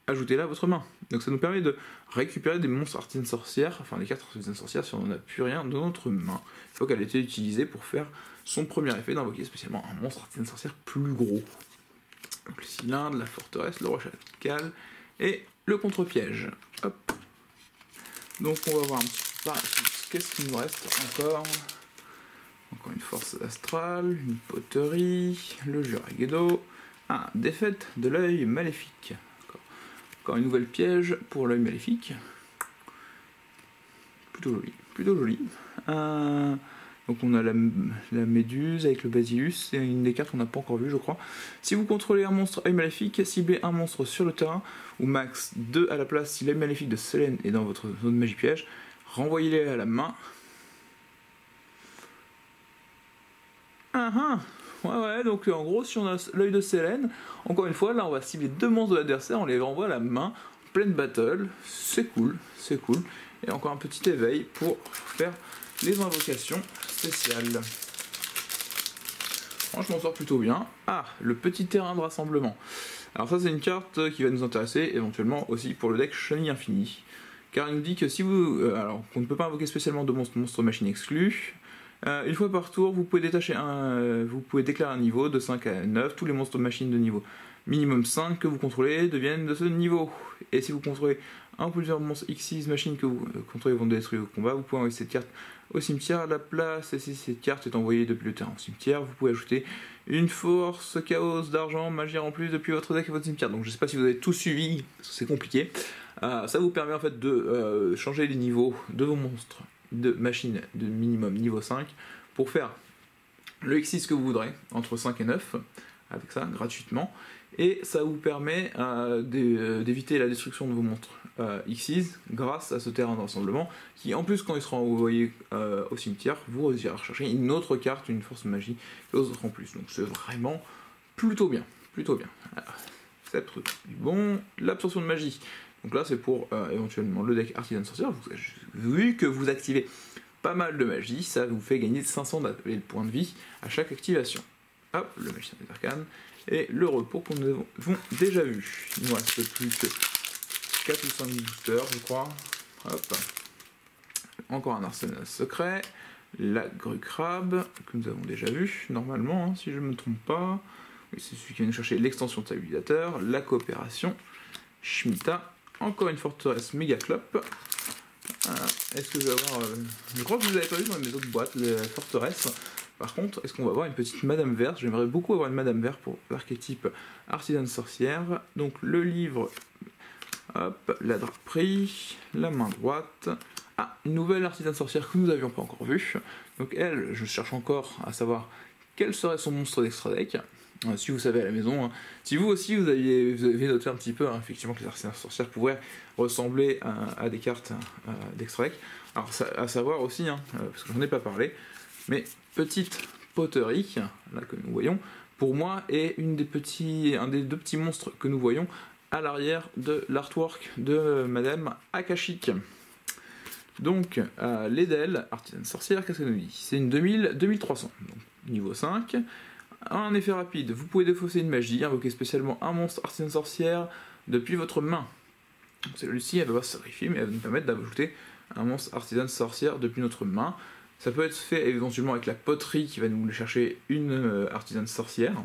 ajoutez-la à votre main. Donc ça nous permet de récupérer des monstres artisane sorcières, enfin des cartes artisane sorcières si on n'en a plus rien dans notre main. Il faut qu'elle ait été utilisée pour faire son premier effet d'invoquer spécialement un monstre artisane sorcière plus gros. Donc le cylindre, la forteresse, le roi chacal et le contre-piège. Hop. Donc on va voir un petit peu par ici. Qu'est-ce qu'il nous reste encore? Encore une force astrale, une poterie, le Juragedo, défaite de l'œil maléfique. Encore une nouvelle piège pour l'œil maléfique. Plutôt joli. Donc on a la Méduse avec le Basilus, c'est une des cartes qu'on n'a pas encore vue je crois. Si vous contrôlez un monstre œil maléfique, ciblez un monstre sur le terrain, ou max 2 à la place si l'œil maléfique de Selene est dans votre zone magie piège, renvoyez-les à la main. Ouais, donc en gros si on a l'œil de Selene, encore une fois là on va cibler 2 monstres de l'adversaire, on les renvoie à la main, pleine battle, c'est cool. Et encore un petit éveil pour faire les invocations spéciales. Franchement, on sort plutôt bien. Le petit terrain de rassemblement. Alors ça, c'est une carte qui va nous intéresser éventuellement aussi pour le deck Chenille Infini. Car il nous dit que si vous... alors, qu'on ne peut pas invoquer spécialement de monstre machine exclu. Une fois par tour, vous pouvez détacher vous pouvez déclarer un niveau de 5 à 9. Tous les monstres machines de niveau minimum 5 que vous contrôlez deviennent de ce niveau. Et si vous contrôlez un ou plusieurs monstres X6 machines que vous contrôlez vont détruire au combat, vous pouvez envoyer cette carte au cimetière à la place, et si cette carte est envoyée depuis le terrain au cimetière, vous pouvez ajouter une force, chaos, d'argent, magie en plus depuis votre deck et votre cimetière. Donc je sais pas si vous avez tout suivi, c'est compliqué. Ça vous permet en fait de changer les niveaux de vos monstres de machines de minimum niveau 5 pour faire le X6 que vous voudrez, entre 5 et 9, avec ça, gratuitement. Et ça vous permet d'éviter la destruction de vos monstres X6 grâce à ce terrain de rassemblement qui en plus quand il sera envoyé au cimetière vous irez rechercher une autre carte, une force magie et autres en plus, donc c'est vraiment plutôt bien. C'est bon. L'absorption de magie, donc là c'est pour éventuellement le deck artisane sorcière. Vu que vous activez pas mal de magie, ça vous fait gagner 500 de points de vie à chaque activation. Hop, le magicien des arcanes et le repos qu'on avons déjà vu. Il ne reste plus que 4 ou 5 boosters, je crois. Hop. Encore un arsenal secret. La grue crabe, que nous avons déjà vu, normalement, hein, si je ne me trompe pas. Oui, c'est celui qui vient nous chercher l'extension de stabilisateur. La coopération. Shemitah. Encore une forteresse méga clope. Est-ce que je vais avoir... je crois que vous ne l'avez pas vu dans mes autres boîtes, les forteresses. Par contre, est-ce qu'on va avoir une petite Madame Verte? J'aimerais beaucoup avoir une Madame Verte pour l'archétype artisane sorcière. Donc le livre, hop, la draperie, la main droite. Une nouvelle artisane sorcière que nous n'avions pas encore vue. Donc elle, je cherche encore à savoir quel serait son monstre d'extra deck. Si vous savez à la maison, si vous aussi vous avez noté un petit peu effectivement que les artisanes sorcières pourraient ressembler à des cartes d'extra deck. Alors à savoir aussi, parce que j'en ai pas parlé, mais petite poterie, là que nous voyons, pour moi est un des deux petits monstres que nous voyons à l'arrière de l'artwork de Madame Akashic. Donc, l'Edel, artisane sorcière, qu'est-ce qu'elle nous dit? C'est une 2300, donc niveau 5. Un effet rapide, vous pouvez défausser une magie, invoquer spécialement un monstre artisane sorcière depuis votre main. Celle-ci, elle va pas se sacrifier, mais elle va nous permettre d'ajouter un monstre artisane sorcière depuis notre main. Ça peut être fait éventuellement avec la poterie qui va nous chercher une artisane sorcière.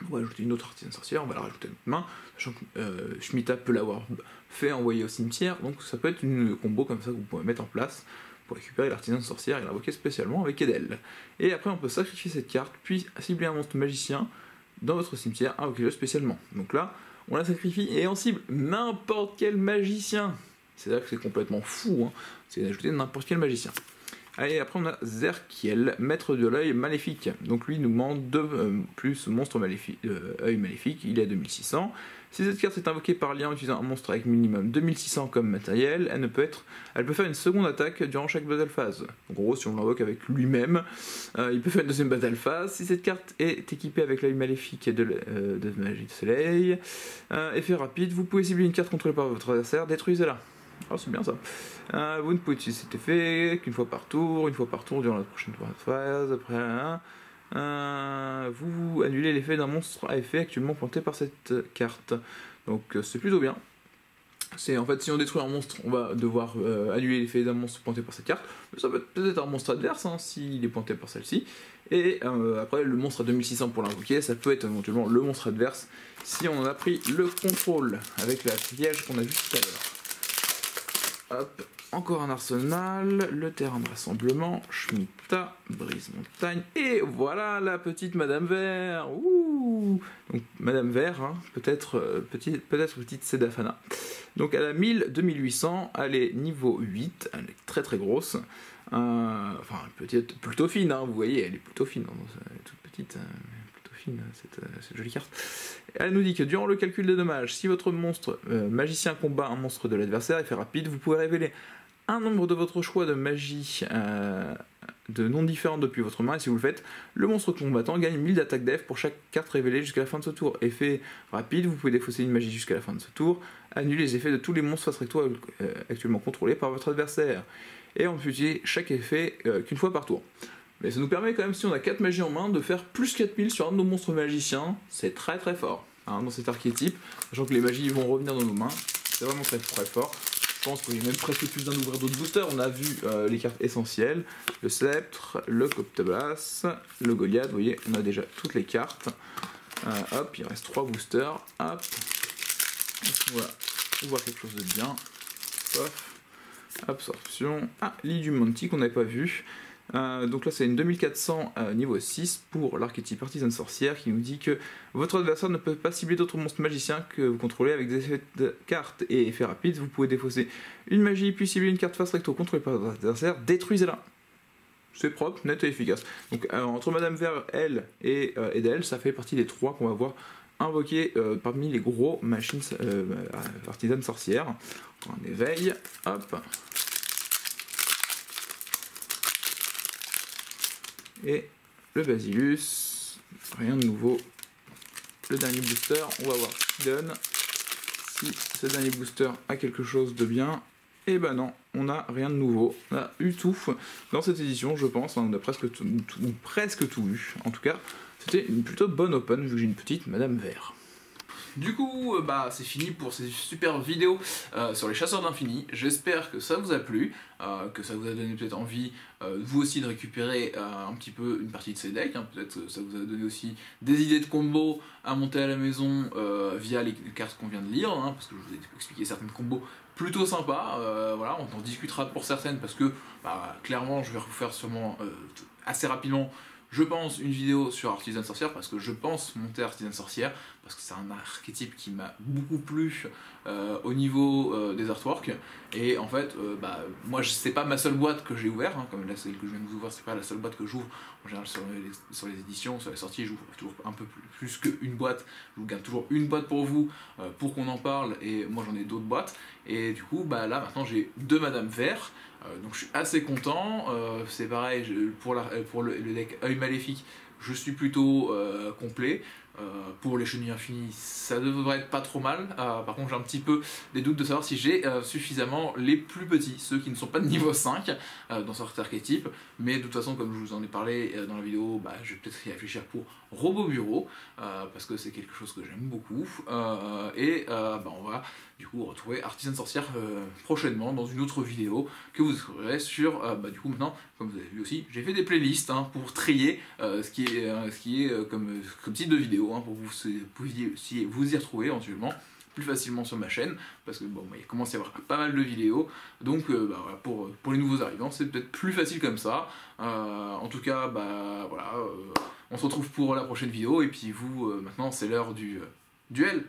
On va ajouter une autre artisane sorcière, on va la rajouter à notre main, sachant que Shemitah peut l'avoir fait envoyer au cimetière, donc ça peut être une combo comme ça que vous pouvez mettre en place pour récupérer l'artisane sorcière et l'invoquer spécialement avec Edel. Et après on peut sacrifier cette carte, puis cibler un monstre magicien dans votre cimetière, invoquer-le spécialement. Donc là, on la sacrifie et on cible n'importe quel magicien. C'est-à-dire que c'est complètement fou, hein. C'est d'ajouter n'importe quel magicien. Allez, après on a Zerkiel, maître de l'œil maléfique. Donc lui nous demande 2 plus monstre maléfique, œil maléfique, il est à 2600. Si cette carte est invoquée par lien utilisant un monstre avec minimum 2600 comme matériel, elle peut faire une seconde attaque durant chaque battle phase. En gros, si on l'invoque avec lui-même, il peut faire une deuxième battle phase. Si cette carte est équipée avec l'œil maléfique de magie de soleil, effet rapide, vous pouvez cibler une carte contrôlée par votre adversaire, détruisez-la. Oh, c'est bien ça. Vous ne pouvez utiliser cet effet qu'une fois par tour durant la prochaine phase. Après, vous annulez l'effet d'un monstre à effet actuellement pointé par cette carte. Donc c'est plutôt bien. C'est en fait si on détruit un monstre, on va devoir annuler l'effet d'un monstre pointé par cette carte. Mais ça peut être peut-être un monstre adverse hein, s'il est pointé par celle-ci. Et après le monstre à 2600 pour l'invoquer, ça peut être éventuellement le monstre adverse si on en a pris le contrôle avec la piège qu'on a vu tout à l'heure. Hop, encore un arsenal, le terrain de rassemblement, Shemitah, brise-montagne, et voilà la petite Madame Vert. Ouh. Donc Madame Vert, hein, peut-être petite Sedafana. Donc elle a 1800, elle est niveau 8, elle est très très grosse. Enfin, peut-être plutôt fine, hein, vous voyez, elle est plutôt fine, elle est toute petite. Cette jolie carte. Elle nous dit que durant le calcul des dommages, si votre monstre magicien combat un monstre de l'adversaire, effet rapide, vous pouvez révéler un nombre de votre choix de magie de non différentes depuis votre main, et si vous le faites, le monstre combattant gagne 1000 d'attaque def pour chaque carte révélée jusqu'à la fin de ce tour. Effet rapide, vous pouvez défausser une magie jusqu'à la fin de ce tour, annuler les effets de tous les monstres face recto actuellement contrôlés par votre adversaire, et on peut utiliser chaque effet qu'une fois par tour. Mais ça nous permet quand même, si on a 4 magies en main, de faire plus 4000 sur un de nos monstres magiciens. C'est très très fort hein, dans cet archétype. Sachant que les magies vont revenir dans nos mains. C'est vraiment très très fort. Je pense qu'il y a même presque plus d'un d'ouvrir d'autres boosters. On a vu les cartes essentielles. Le sceptre, le Copteblas, le Goliath. Vous voyez, on a déjà toutes les cartes. Hop, il reste 3 boosters. Hop. Voilà. On voit quelque chose de bien. Hop. Absorption. Ah, l'Idumanti qu'on n'avait pas vu. Donc là c'est une 2400 niveau 6 pour l'archétype artisane sorcière qui nous dit que votre adversaire ne peut pas cibler d'autres monstres magiciens que vous contrôlez avec des effets de cartes et effets rapides. Vous pouvez défausser une magie puis cibler une carte face recto contrôlée par votre adversaire, détruisez-la. C'est propre, net et efficace. Donc entre Madame Vert, elle et Edel, ça fait partie des 3 qu'on va voir invoquer parmi les gros machines artisanes sorcières. On éveille, hop. Et le Basilus, rien de nouveau. Le dernier booster, on va voir ce qu'il donne. Si ce dernier booster a quelque chose de bien. Et ben non, on n'a rien de nouveau. On a eu tout dans cette édition, je pense. On a presque tout eu. En tout cas, c'était une plutôt bonne open vu que j'ai une petite Madame Vert. Du coup, c'est fini pour ces super vidéos sur les chasseurs d'infini. J'espère que ça vous a plu, que ça vous a donné peut-être envie, vous aussi, de récupérer un petit peu une partie de ces decks. Hein. Peut-être que ça vous a donné aussi des idées de combos à monter à la maison via les cartes qu'on vient de lire, hein, parce que je vous ai expliqué certaines combos plutôt sympas. Voilà, on en discutera pour certaines, parce que clairement, je vais vous faire sûrement assez rapidement, je pense, une vidéo sur Artisan Sorcière, parce que je pense monter Artisan Sorcière, parce que c'est un archétype qui m'a beaucoup plu au niveau des artworks. Et en fait, moi c'est pas ma seule boîte que j'ai ouverte, hein, comme là celle que je viens de vous ouvrir, c'est pas la seule boîte que j'ouvre. En général sur les éditions, sur les sorties, j'ouvre toujours un peu plus qu'une boîte. Je vous garde toujours une boîte pour vous, pour qu'on en parle, et moi j'en ai d'autres boîtes. Et du coup, là maintenant j'ai 2 Madame Vert. Donc je suis assez content. C'est pareil pour le deck œil maléfique, je suis plutôt complet. Pour les chenilles infinies, ça devrait être pas trop mal. Par contre, j'ai un petit peu des doutes de savoir si j'ai suffisamment les plus petits, ceux qui ne sont pas de niveau 5 dans cet archétype. Mais de toute façon, comme je vous en ai parlé dans la vidéo, je vais peut-être y réfléchir pour Robot Bureau, parce que c'est quelque chose que j'aime beaucoup. On va du coup retrouver Artisan Sorcière prochainement dans une autre vidéo que vous trouverez sur du coup maintenant, comme vous avez vu aussi, j'ai fait des playlists pour trier ce qui est comme type de vidéo pour que vous puissiez vous y retrouver éventuellement plus facilement sur ma chaîne, parce que il commence à y avoir pas mal de vidéos, donc voilà, pour les nouveaux arrivants c'est peut-être plus facile comme ça. En tout cas on se retrouve pour la prochaine vidéo, et puis vous maintenant c'est l'heure du duel.